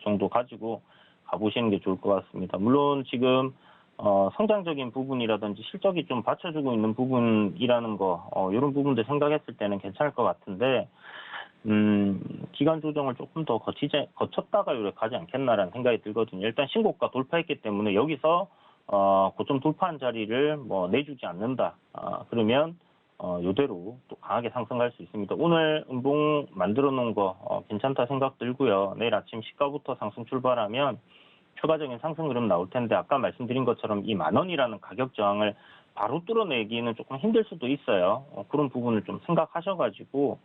정도 가지고 가보시는 게 좋을 것 같습니다. 물론 지금 성장적인 부분이라든지 실적이 좀 받쳐주고 있는 부분이라는 거, 이런 부분들 생각했을 때는 괜찮을 것 같은데, 기간 조정을 조금 더 거쳤다가 이렇게 가지 않겠나라는 생각이 들거든요. 일단 신고가 돌파했기 때문에 여기서, 고점 돌파한 자리를 뭐 내주지 않는다. 그러면, 요대로 또 강하게 상승할 수 있습니다. 오늘 음봉 만들어 놓은 거, 괜찮다 생각 들고요. 내일 아침 시가부터 상승 출발하면, 추가적인 상승 흐름 나올 텐데 아까 말씀드린 것처럼 이 10,000원이라는 가격 저항을 바로 뚫어내기는 조금 힘들 수도 있어요. 그런 부분을 좀 생각하셔가지고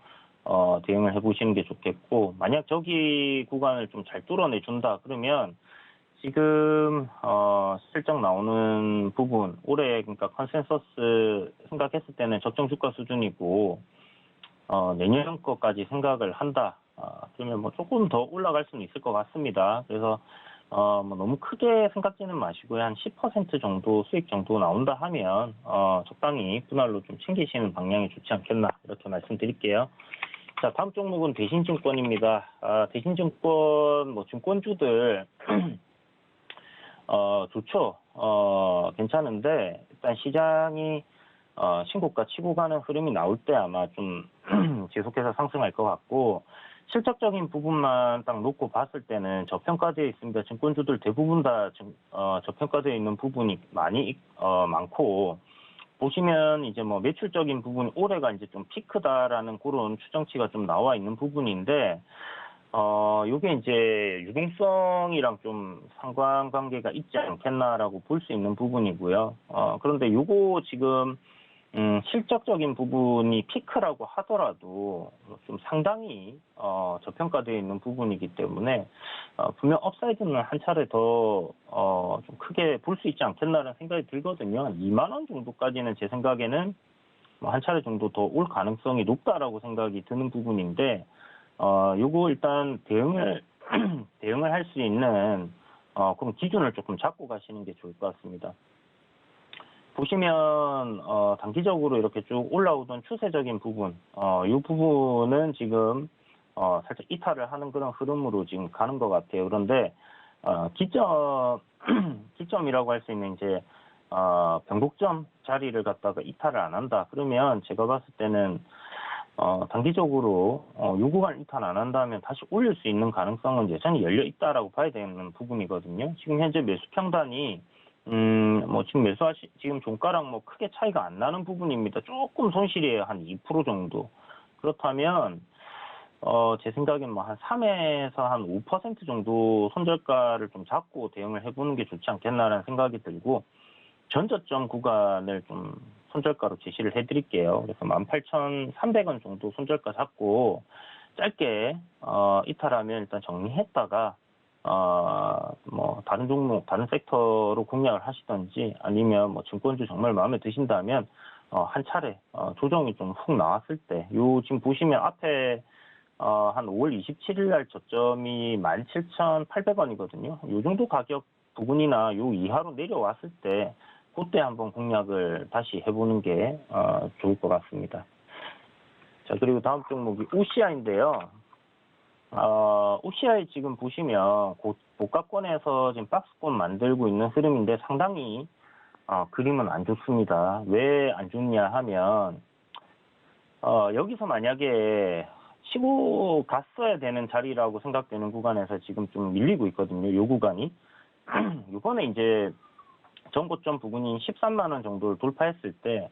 대응을 해보시는 게 좋겠고, 만약 저기 구간을 좀 잘 뚫어내준다 그러면 지금 실적 나오는 부분 올해 그러니까 컨센서스 생각했을 때는 적정 주가 수준이고 내년 거까지 생각을 한다. 그러면 뭐 조금 더 올라갈 수는 있을 것 같습니다. 그래서 뭐 너무 크게 생각지는 마시고요. 한 10% 정도 수익 정도 나온다 하면 적당히 분할로 좀 챙기시는 방향이 좋지 않겠나 이렇게 말씀드릴게요. 자, 다음 종목은 대신증권입니다. 대신증권 뭐 증권주들 좋죠. 괜찮은데 일단 시장이 신고가 치고 가는 흐름이 나올 때 아마 좀 계속해서 상승할 것 같고, 실적적인 부분만 딱 놓고 봤을 때는 저평가되어 있습니다. 증권주들 대부분 다 저평가되어 있는 부분이 많고, 보시면 이제 뭐 매출적인 부분 올해가 이제 좀 피크다라는 그런 추정치가 좀 나와 있는 부분인데, 요게 이제 유동성이랑 좀 상관관계가 있지 않겠나라고 볼 수 있는 부분이고요. 그런데 요거 지금 실적적인 부분이 피크라고 하더라도 좀 상당히 저평가되어 있는 부분이기 때문에 분명 업사이드는 한 차례 더 좀 크게 볼 수 있지 않겠나라는 생각이 들거든요. 한 2만 원 정도까지는 제 생각에는 한 차례 정도 더 올 가능성이 높다라고 생각이 드는 부분인데, 요거 일단 대응을 할 수 있는 그럼 기준을 조금 잡고 가시는 게 좋을 것 같습니다. 보시면 단기적으로 이렇게 쭉 올라오던 추세적인 부분, 이 부분은 지금 살짝 이탈을 하는 그런 흐름으로 지금 가는 것 같아요. 그런데 기점이라고 할 수 있는 이제 변곡점 자리를 갖다가 이탈을 안 한다. 그러면 제가 봤을 때는 단기적으로 요 구간 이탈 안 한다면 다시 올릴 수 있는 가능성은 여전히 열려 있다라고 봐야 되는 부분이거든요. 지금 현재 매수 평단이 뭐 지금 지금 종가랑 뭐 크게 차이가 안 나는 부분입니다. 조금 손실이에요. 한 2% 정도. 그렇다면 제 생각엔 뭐 한 3에서 한 5% 정도 손절가를 좀 잡고 대응을 해보는 게 좋지 않겠나라는 생각이 들고, 전저점 구간을 좀 손절가로 제시를 해드릴게요. 그래서 18,300원 정도 손절가 잡고 짧게 이탈하면 일단 정리했다가 뭐 다른 종목, 다른 섹터로 공략을 하시던지, 아니면 뭐 증권주 정말 마음에 드신다면 한 차례 조정이 좀 훅 나왔을 때, 요 지금 보시면 앞에 한 5월 27일 날 저점이 17,800원이거든요. 요 정도 가격 부분이나 요 이하로 내려왔을 때 그때 한번 공략을 다시 해보는 게 좋을 것 같습니다. 자, 그리고 다음 종목이 OCI인데요. OCI 지금 보시면 고가권에서 지금 박스권 만들고 있는 흐름인데 상당히 그림은 안 좋습니다. 왜 안 좋냐 하면 여기서 만약에 치고 갔어야 되는 자리라고 생각되는 구간에서 지금 좀 밀리고 있거든요. 요 구간이. 이번에 이제 전고점 부근인 13만 원 정도를 돌파했을 때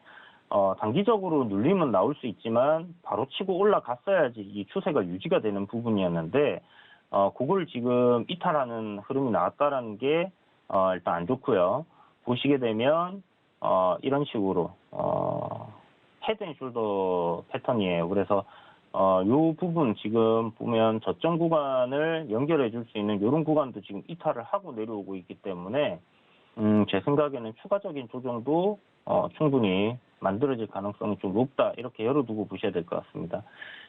단기적으로 눌림은 나올 수 있지만 바로 치고 올라갔어야지 이 추세가 유지가 되는 부분이었는데 그걸 지금 이탈하는 흐름이 나왔다라는 게 일단 안 좋고요. 보시게 되면 이런 식으로 헤드앤숄더 패턴이에요. 그래서 요 부분 지금 보면 저점 구간을 연결해 줄 수 있는 이런 구간도 지금 이탈을 하고 내려오고 있기 때문에 제 생각에는 추가적인 조정도 충분히 만들어질 가능성이 좀 높다, 이렇게 열어두고 보셔야 될 것 같습니다.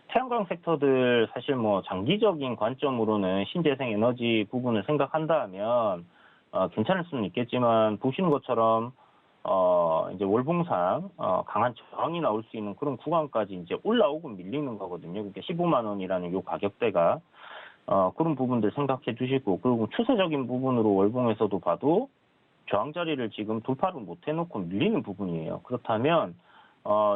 태양광 섹터들 사실 뭐 장기적인 관점으로는 신재생 에너지 부분을 생각한다면 괜찮을 수는 있겠지만, 보시는 것처럼 이제 월봉상 강한 저항이 나올 수 있는 그런 구간까지 이제 올라오고 밀리는 거거든요. 그러니까 15만 원이라는 요 가격대가 그런 부분들 생각해 두시고, 그리고 추세적인 부분으로 월봉에서도 봐도 저항 자리를 지금 돌파를 못 해놓고 밀리는 부분이에요. 그렇다면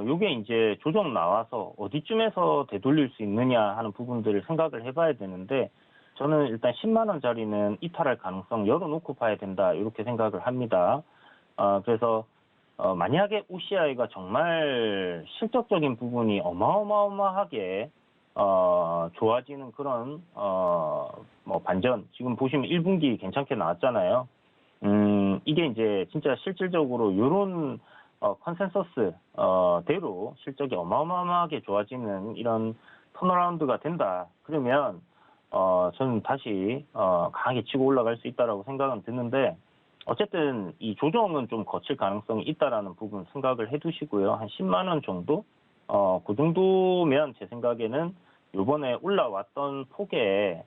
요게 이제 조정 나와서 어디쯤에서 되돌릴 수 있느냐 하는 부분들을 생각을 해봐야 되는데 저는 일단 10만 원짜리는 이탈할 가능성 열어놓고 봐야 된다 이렇게 생각을 합니다. 그래서 만약에 OCI가 정말 실적적인 부분이 어마어마하게 좋아지는 그런 뭐 반전 지금 보시면 1분기 괜찮게 나왔잖아요. 이게 이제 진짜 실질적으로 이런 컨센서스 대로 실적이 어마어마하게 좋아지는 이런 턴어라운드가 된다. 그러면 저는 다시 강하게 치고 올라갈 수 있다라고 생각은 드는데 어쨌든 이 조정은 좀 거칠 가능성이 있다라는 부분 생각을 해두시고요. 한 10만 원 정도? 그 정도면 제 생각에는 이번에 올라왔던 폭의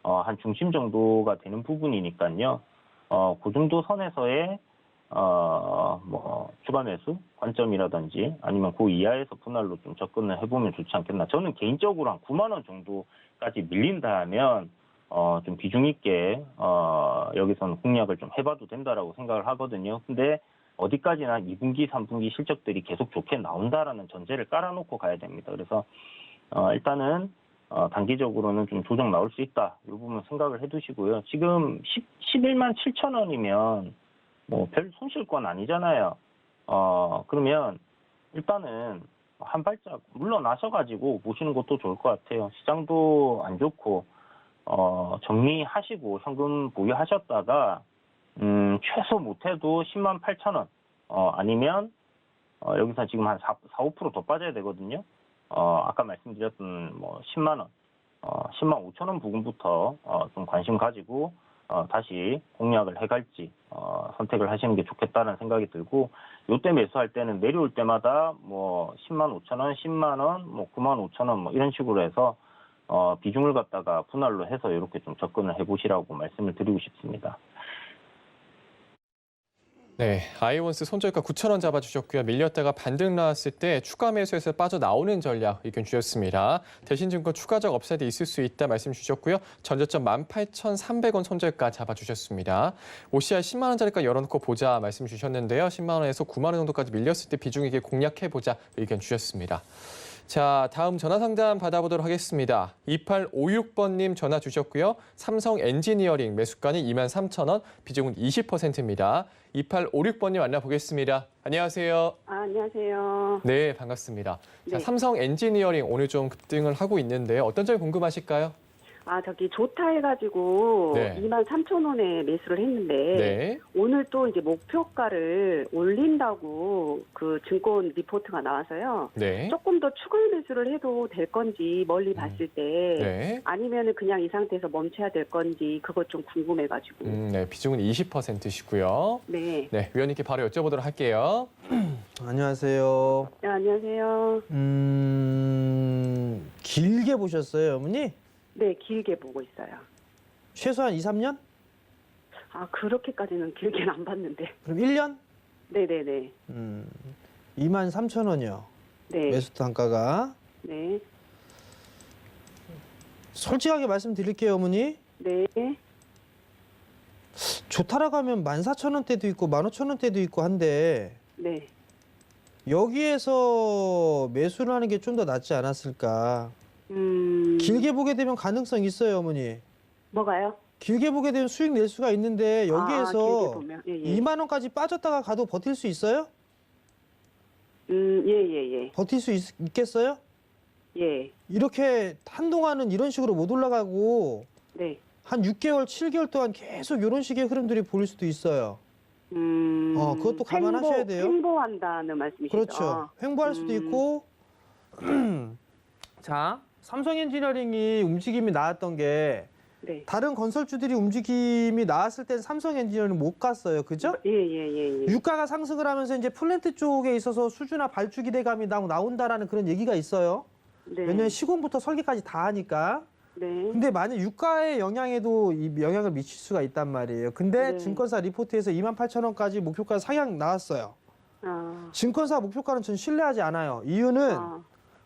한 중심 정도가 되는 부분이니까요. 그 정도 선에서의 뭐 추가 매수 관점이라든지 아니면 그 이하에서 분할로 좀 접근을 해보면 좋지 않겠나. 저는 개인적으로 한 9만 원 정도까지 밀린다 하면 좀 비중 있게 여기서는 공략을 좀 해봐도 된다라고 생각을 하거든요. 근데 어디까지나 2분기, 3분기 실적들이 계속 좋게 나온다라는 전제를 깔아놓고 가야 됩니다. 그래서 일단은 단기적으로는 좀 조정 나올 수 있다. 이 부분 생각을 해두시고요. 지금 11만 7천 원이면 뭐 별 손실 건 아니잖아요. 그러면 일단은 한 발짝 물러나셔가지고 보시는 것도 좋을 것 같아요. 시장도 안 좋고 정리하시고 현금 보유하셨다가 최소 못해도 10만 8천 원 아니면 여기서 지금 한 4, 5% 더 빠져야 되거든요. 아까 말씀드렸던 뭐 10만 원, 10만 5천 원 부근부터 좀 관심 가지고 다시 공략을 해갈지 선택을 하시는 게 좋겠다는 생각이 들고 요때 매수할 때는 내려올 때마다 뭐 10만 5천 원, 10만 원, 뭐 9만 5천 원 뭐 이런 식으로 해서 비중을 갖다가 분할로 해서 이렇게 좀 접근을 해보시라고 말씀을 드리고 싶습니다. 네, 아이온스 손절가 9천 원 잡아주셨고요. 밀렸다가 반등 나왔을 때 추가 매수해서 빠져나오는 전략 의견 주셨습니다. 대신증권 추가적 업사이드 있을 수 있다 말씀 주셨고요. 전저점 18,300원 손절가 잡아주셨습니다. OCI 10만 원짜리가 열어놓고 보자 말씀 주셨는데요. 10만 원에서 9만 원 정도까지 밀렸을 때 비중 있게 공략해보자 의견 주셨습니다. 자, 다음 전화 상담 받아보도록 하겠습니다. 2856번님 전화 주셨고요. 삼성 엔지니어링 매수가는 23,000원, 비중은 20%입니다. 2856번님 만나보겠습니다. 안녕하세요. 안녕하세요. 네, 반갑습니다. 자, 네. 삼성 엔지니어링 오늘 좀 급등을 하고 있는데 어떤 점이 궁금하실까요? 저기 좋다 해가지고 네. 23,000원에 매수를 했는데 네. 오늘 또 이제 목표가를 올린다고 그 증권 리포트가 나와서요. 네. 조금 더 추가 매수를 해도 될 건지 멀리 봤을 때 네. 아니면은 그냥 이 상태에서 멈춰야 될 건지 그것 좀 궁금해가지고. 네, 비중은 20%시고요. 네. 네, 위원님께 바로 여쭤보도록 할게요. 안녕하세요. 네, 안녕하세요. 길게 보셨어요, 어머니? 네, 길게 보고 있어요. 최소한 2, 3년? 그렇게까지는 길게는 안 봤는데. 그럼 1년? 네네네. 23,000원이요. 네. 매수 단가가. 네. 솔직하게 말씀드릴게요, 어머니. 네. 좋다라고 하면 14,000원대도 있고 15,000원대도 있고 한데 네. 여기에서 매수를 하는 게 좀 더 낫지 않았을까. 길게 보게 되면 가능성 있어요, 어머니. 뭐가요? 길게 보게 되면 수익 낼 수가 있는데 길게 여기에서 보면. 예, 예. 2만 원까지 빠졌다가 가도 버틸 수 있어요? 예. 버틸 수 있겠어요? 예. 이렇게 한동안은 이런 식으로 못 올라가고 네. 한 6개월, 7개월 동안 계속 이런 식의 흐름들이 보일 수도 있어요. 그것도 감안하셔야 돼요. 횡보한다는 말씀이시죠? 그렇죠. 횡보할 수도 있고. 자, 삼성 엔지니어링이 움직임이 나왔던 게 네. 다른 건설주들이 움직임이 나왔을 땐 삼성 엔지니어링 못 갔어요. 그죠? 예. 유가가 상승을 하면서 이제 플랜트 쪽에 있어서 수주나 발주 기대감이 나온다라는 그런 얘기가 있어요. 네. 왜냐면 시공부터 설계까지 다 하니까. 네. 근데 만약 유가의 영향에도 이 영향을 미칠 수가 있단 말이에요. 근데 네. 증권사 리포트에서 28,000원까지 목표가 상향 나왔어요. 증권사 목표가는 전 신뢰하지 않아요. 이유는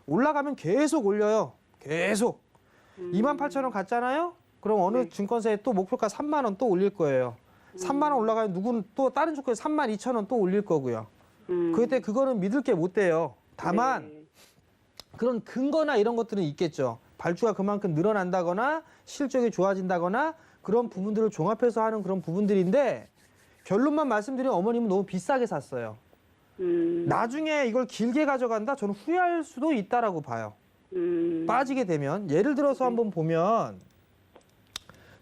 올라가면 계속 올려요. 계속. 28,000원 갔잖아요? 그럼 어느 네. 증권사에 또 목표가 3만 원 또 올릴 거예요. 3만 원 올라가면 누구는 또 다른 조건에 32,000원 또 올릴 거고요. 그때 그거는 믿을 게 못 돼요. 다만 네. 그런 근거나 이런 것들은 있겠죠. 발주가 그만큼 늘어난다거나 실적이 좋아진다거나 그런 부분들을 종합해서 하는 그런 부분들인데 결론만 말씀드리면 어머님은 너무 비싸게 샀어요. 나중에 이걸 길게 가져간다? 저는 후회할 수도 있다라고 봐요. 빠지게 되면. 예를 들어서 한번 보면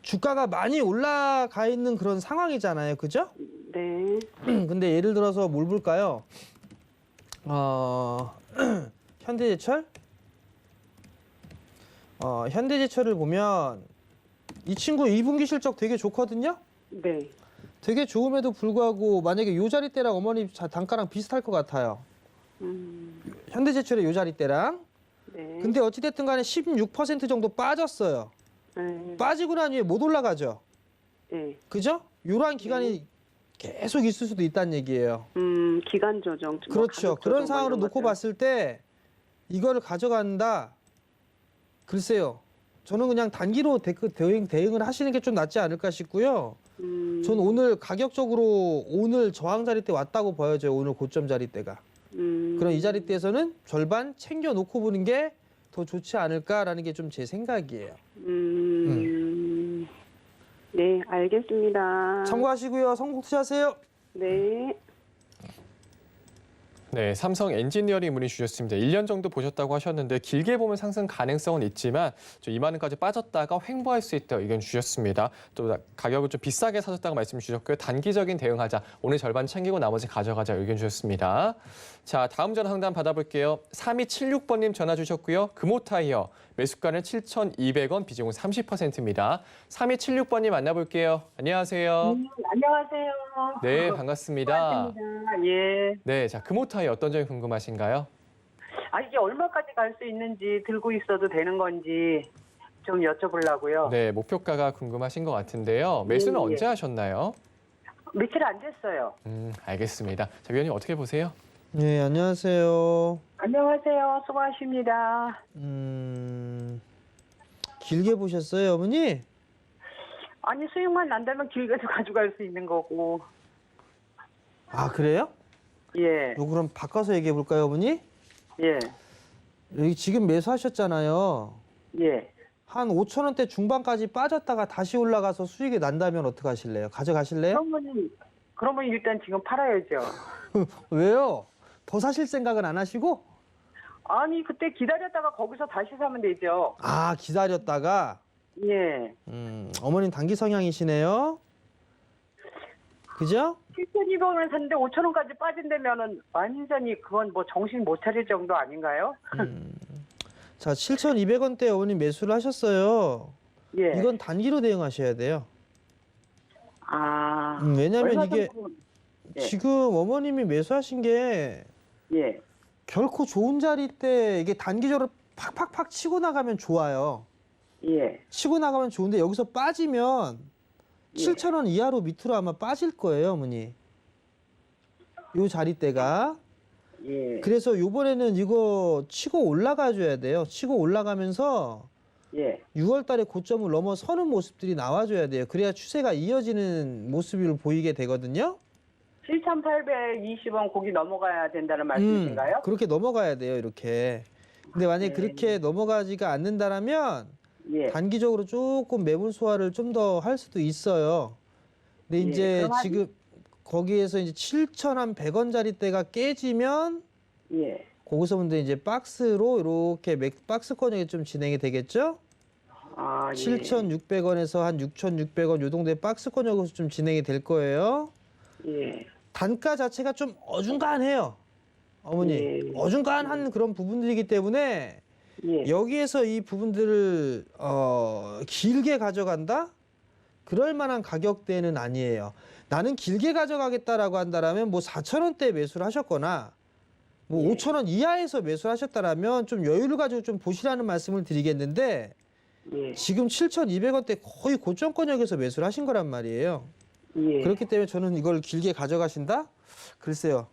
주가가 많이 올라가 있는 그런 상황이잖아요. 그죠? 네. 근데 예를 들어서 뭘 볼까요? 현대제철? 현대제철을 보면 이 친구 2분기 실적 되게 좋거든요? 네. 되게 좋음에도 불구하고 만약에 요 자리대랑 어머니 단가랑 비슷할 것 같아요. 현대제철의 요 자리대랑. 네. 근데 어찌됐든 간에 16% 정도 빠졌어요. 네. 빠지고 난 후에 못 올라가죠. 네. 그죠? 요러한 기간이 계속 있을 수도 있다는 얘기예요. 기간 조정. 뭐 그렇죠. 가격 그런 조정 상황으로 뭐 이런 놓고 것들. 봤을 때 이거를 가져간다. 글쎄요. 저는 그냥 단기로 대응을 하시는 게 좀 낫지 않을까 싶고요. 저는 오늘 가격적으로 오늘 저항 자리 때 왔다고 보여져요. 오늘 고점 자리 때가. 그럼 이 자리 때에서는 절반 챙겨 놓고 보는 게 더 좋지 않을까라는 게 좀 제 생각이에요. 네, 알겠습니다. 참고하시고요. 성공 투자하세요. 네. 네, 삼성 엔지니어링 문의 주셨습니다. 1년 정도 보셨다고 하셨는데 길게 보면 상승 가능성은 있지만 좀 2만 원까지 빠졌다가 횡보할 수 있다고 의견 주셨습니다. 또 가격을 좀 비싸게 사셨다고 말씀 주셨고요. 단기적인 대응하자. 오늘 절반 챙기고 나머지 가져가자 의견 주셨습니다. 자, 다음 전화 상담 받아볼게요. 3276번님 전화 주셨고요. 금호타이어 매수가는 7,200원, 비중은 30%입니다. 3276번님 만나볼게요. 안녕하세요. 안녕하세요. 네, 반갑습니다. 반갑습니다. 예. 네, 자, 금호타이어 어떤 점이 궁금하신가요? 이게 얼마까지 갈 수 있는지 들고 있어도 되는 건지 좀 여쭤보려고요. 네, 목표가가 궁금하신 것 같은데요. 매수는 예. 언제 하셨나요? 며칠 안 됐어요. 알겠습니다. 자, 위원님 어떻게 보세요? 네, 안녕하세요. 안녕하세요. 수고하십니다. 길게 보셨어요, 어머니? 아니 수익만 난다면 길게도 가져갈 수 있는 거고. 아, 그래요? 예. 요 그럼 바꿔서 얘기해 볼까요, 어머니? 예. 여기 지금 매수하셨잖아요. 예. 한 5,000원대 중반까지 빠졌다가 다시 올라가서 수익이 난다면 어떻게 하실래요? 가져가실래요? 그러면 일단 지금 팔아야죠. 왜요? 더 사실 생각은 안 하시고? 아니 그때 기다렸다가 거기서 다시 사면 되죠. 아, 기다렸다가? 예. 어머님 단기 성향이시네요. 그죠? 7,200원을 샀는데 5,000원까지 빠진다면은 완전히 그건 뭐 정신 못 차릴 정도 아닌가요? 자, 7,200원대 어머님 매수를 하셨어요. 예. 이건 단기로 대응하셔야 돼요. 왜냐면 얼마 이게 정도- 예. 지금 어머님이 매수하신 게 예. 결코 좋은 자리 때 이게 단기적으로 팍팍팍 치고 나가면 좋아요. 예. 치고 나가면 좋은데 여기서 빠지면 예. 7,000원 이하로 밑으로 아마 빠질 거예요, 어머니. 요 자리대가. 예. 그래서 요번에는 이거 치고 올라가 줘야 돼요. 치고 올라가면서 예. 6월 달에 고점을 넘어서는 모습들이 나와줘야 돼요. 그래야 추세가 이어지는 모습을 보이게 되거든요. 7,820원 거기 넘어가야 된다는 말씀이신가요? 그렇게 넘어가야 돼요, 이렇게. 근데 만약에 네. 그렇게 넘어가지가 않는다라면 예. 단기적으로 조금 매물 소화를 좀 더 할 수도 있어요. 근데 예, 이제 그럼 지금 거기에서 이제 7,100원짜리 대가 깨지면 예. 거기서부터 이제 박스로 이렇게 박스권역이 좀 진행이 되겠죠? 예. 7,600원에서 한 6,600원 요 정도의 박스권역으로 좀 진행이 될 거예요. 예. 단가 자체가 좀 어중간해요. 어머니. 예. 어중간한 그런 부분들이기 때문에 예. 여기에서 이 부분들을 길게 가져간다? 그럴 만한 가격대는 아니에요. 나는 길게 가져가겠다라고 한다라면 뭐 4,000원대 매수를 하셨거나 뭐 5,000원 이하에서 매수를 하셨다라면 좀 여유를 가지고 좀 보시라는 말씀을 드리겠는데 예. 지금 7,200원대 거의 고점권역에서 매수를 하신 거란 말이에요. 예. 그렇기 때문에 저는 이걸 길게 가져가신다? 글쎄요.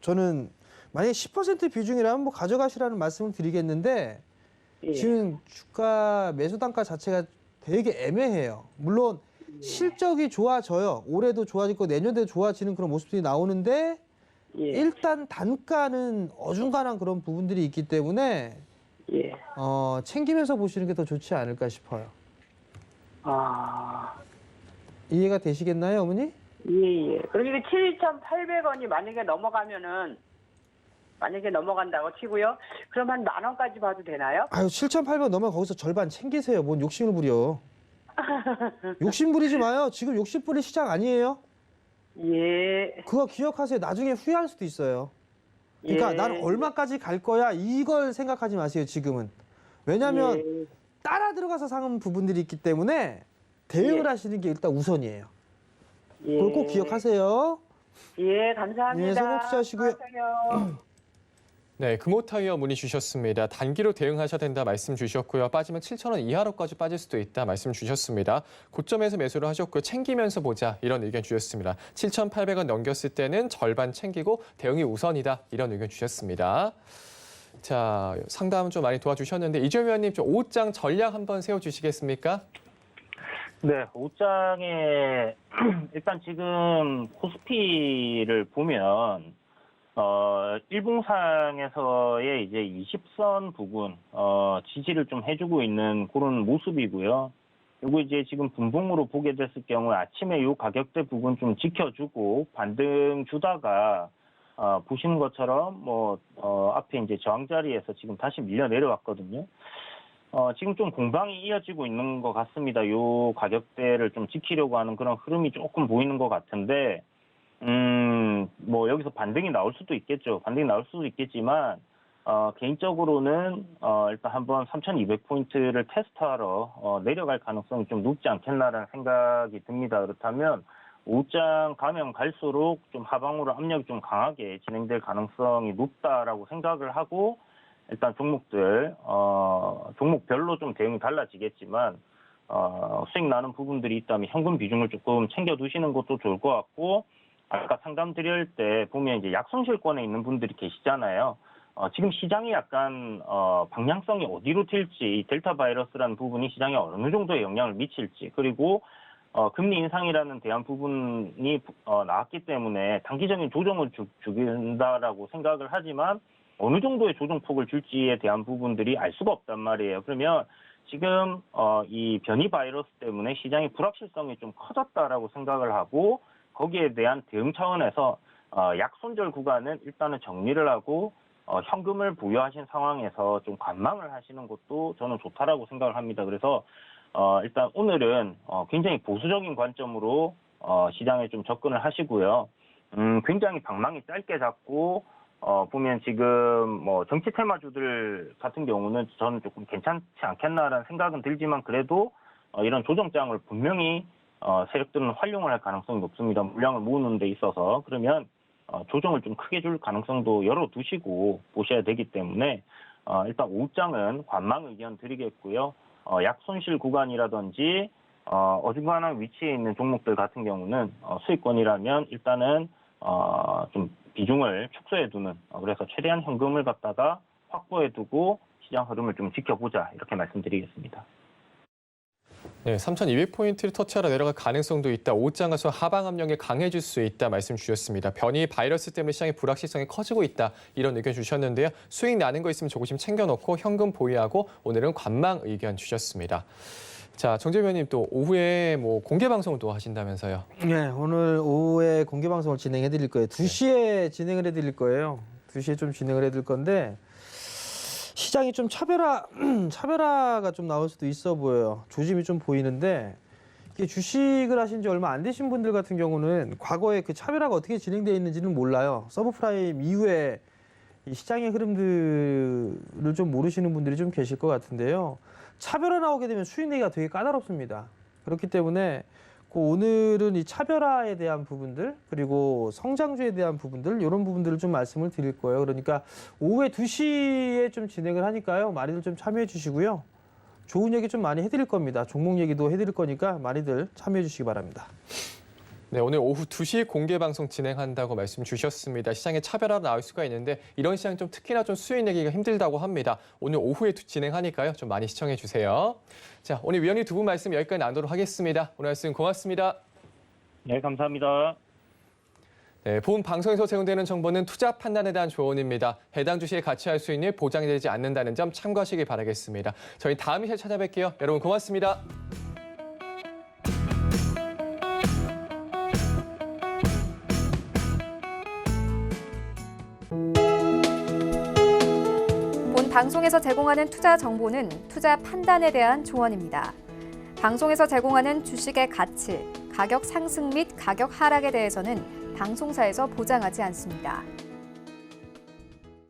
저는 만약에 10% 비중이라면 뭐 가져가시라는 말씀을 예. 지금 주가 매수 단가 자체가 되게 애매해요. 물론 실적이 좋아져요. 올해도 좋아지고 내년에도 좋아지는 그런 모습들이 나오는데 예. 일단 단가는 어중간한 그런 부분들이 있기 때문에 예. 챙기면서 보시는 게 더 좋지 않을까 싶어요. 아, 이해가 되시겠나요, 어머니? 예, 예. 그러니까 7,800원이 만약에 넘어간다고 치고요. 그럼 한 10,000원까지 봐도 되나요? 아유, 7,800원 넘으면 거기서 절반 챙기세요. 뭔 욕심을 부려. 욕심 부리지 마요. 지금 욕심 부릴 시장 아니에요. 예. 그거 기억하세요. 나중에 후회할 수도 있어요. 그러니까 예. 나는 얼마까지 갈 거야 이걸 생각하지 마세요, 지금은. 왜냐하면 예. 따라 들어가서 사는 부분들이 있기 때문에 대응을 예. 하시는 게 일단 우선이에요. 예. 그걸 꼭 기억하세요. 예, 감사합니다. 예, 성공 투자하시고요. 수고하세요. 네, 금호타이어 문의 주셨습니다. 단기로 대응하셔야 된다 말씀 주셨고요. 빠지면 7,000원 이하로까지 빠질 수도 있다 말씀 주셨습니다. 고점에서 매수를 하셨고요. 챙기면서 보자 이런 의견 주셨습니다. 7,800원 넘겼을 때는 절반 챙기고 대응이 우선이다 이런 의견 주셨습니다. 자, 상담 좀 많이 도와주셨는데 이재용 위원님 좀 옷장 전략 한번 세워주시겠습니까? 네, 옷장에 일단 지금 코스피를 보면 일봉상에서의 이제 20선 부근 지지를 좀 해주고 있는 그런 모습이고요. 그리고 이제 지금 분봉으로 보게 됐을 경우 아침에 요 가격대 부분 좀 지켜주고 반등 주다가 보시는 것처럼 앞에 이제 저항 자리에서 지금 다시 밀려 내려왔거든요. 지금 좀 공방이 이어지고 있는 것 같습니다. 요 가격대를 좀 지키려고 하는 그런 흐름이 조금 보이는 것 같은데, 여기서 반등이 나올 수도 있겠죠. 반등이 나올 수도 있겠지만, 개인적으로는, 일단 한번 3,200포인트를 테스트하러, 내려갈 가능성이 좀 높지 않겠나라는 생각이 듭니다. 그렇다면, 옷장 가면 갈수록 좀 하방으로 압력이 좀 강하게 진행될 가능성이 높다라고 생각을 하고, 일단 종목별로 좀 대응이 달라지겠지만, 수익 나는 부분들이 있다면 현금 비중을 조금 챙겨두시는 것도 좋을 것 같고, 아까 상담 드릴 때 보면 이제 약손실권에 있는 분들이 계시잖아요. 지금 시장이 약간, 방향성이 어디로 튈지, 델타 바이러스라는 부분이 시장에 어느 정도의 영향을 미칠지, 그리고, 금리 인상이라는 대한 부분이, 나왔기 때문에 단기적인 조정을 주긴다라고 생각을 하지만, 어느 정도의 조정폭을 줄지에 대한 부분들이 알 수가 없단 말이에요. 그러면 지금 이 변이 바이러스 때문에 시장의 불확실성이 좀 커졌다라고 생각을 하고 거기에 대한 대응 차원에서 약손절 구간은 일단은 정리를 하고 현금을 보유하신 상황에서 좀 관망을 하시는 것도 저는 좋다라고 생각을 합니다. 그래서 일단 오늘은 굉장히 보수적인 관점으로 시장에 좀 접근을 하시고요. 굉장히 방망이 짧게 잡고 보면 지금 정치 테마주들 같은 경우는 저는 조금 괜찮지 않겠나라는 생각은 들지만 그래도 이런 조정장을 분명히 세력들은 활용을 할 가능성이 높습니다. 물량을 모으는 데 있어서. 그러면 조정을 좀 크게 줄 가능성도 열어두시고 보셔야 되기 때문에 일단 옷장은 관망 의견 드리겠고요. 약손실 구간이라든지 어중간한 위치에 있는 종목들 같은 경우는 수익권이라면 일단은 좀 비중을 축소해두는 그래서 최대한 현금을 갖다가 확보해두고 시장 흐름을 좀 지켜보자 이렇게 말씀드리겠습니다. 네, 3,200포인트를 터치하러 내려갈 가능성도 있다. 옷장 가서 하방 압력이 강해질 수 있다 말씀 주셨습니다. 변이 바이러스 때문에 시장의 불확실성이 커지고 있다. 이런 의견 주셨는데요. 수익 나는 거 있으면 조금씩 챙겨놓고 현금 보유하고 오늘은 관망 의견 주셨습니다. 자, 정재현 위원님 또 오후에 공개 방송도 하신다면서요? 네, 오늘 오후에 공개 방송을 진행해 드릴 거예요. 2시에 진행을 해 드릴 거예요. 2시에 좀 진행을 해 드릴 건데 시장이 좀 차별화가 좀 나올 수도 있어 보여요. 조짐이 좀 보이는데 이게 주식을 하신 지 얼마 안 되신 분들 같은 경우는 과거에 그 차별화가 어떻게 진행되어 있는지는 몰라요. 서브프라임 이후에 이 시장의 흐름들을 좀 모르시는 분들이 좀 계실 것 같은데요. 차별화 나오게 되면 수익 내기가 되게 까다롭습니다. 그렇기 때문에 오늘은 이 차별화에 대한 부분들 그리고 성장주에 대한 부분들 이런 부분들을 좀 말씀을 드릴 거예요. 그러니까 오후에 2시에 좀 진행을 하니까요. 많이들 좀 참여해 주시고요. 좋은 얘기 좀 많이 해드릴 겁니다. 종목 얘기도 해드릴 거니까 많이들 참여해 주시기 바랍니다. 네, 오늘 오후 2시 공개 방송 진행한다고 말씀 주셨습니다. 시장에 차별화로 나올 수가 있는데 이런 시장 좀 특히나 좀 수요일 내기가 힘들다고 합니다. 오늘 오후에 진행하니까요. 좀 많이 시청해 주세요. 자, 오늘 위원님 두 분 말씀 여기까지 나누도록 하겠습니다. 오늘 말씀 고맙습니다. 네, 감사합니다. 네, 본 방송에서 제공되는 정보는 투자 판단에 대한 조언입니다. 해당 주식의 가치할 수 있는 보장이 되지 않는다는 점 참고하시기 바라겠습니다. 저희 다음 시간에 찾아뵐게요. 여러분 고맙습니다. 본 방송에서 제공하는 투자 정보는 투자 판단에 대한 조언입니다. 방송에서 제공하는 주식의 가치, 가격 상승 및 가격 하락에 대해서는 방송사에서 보장하지 않습니다.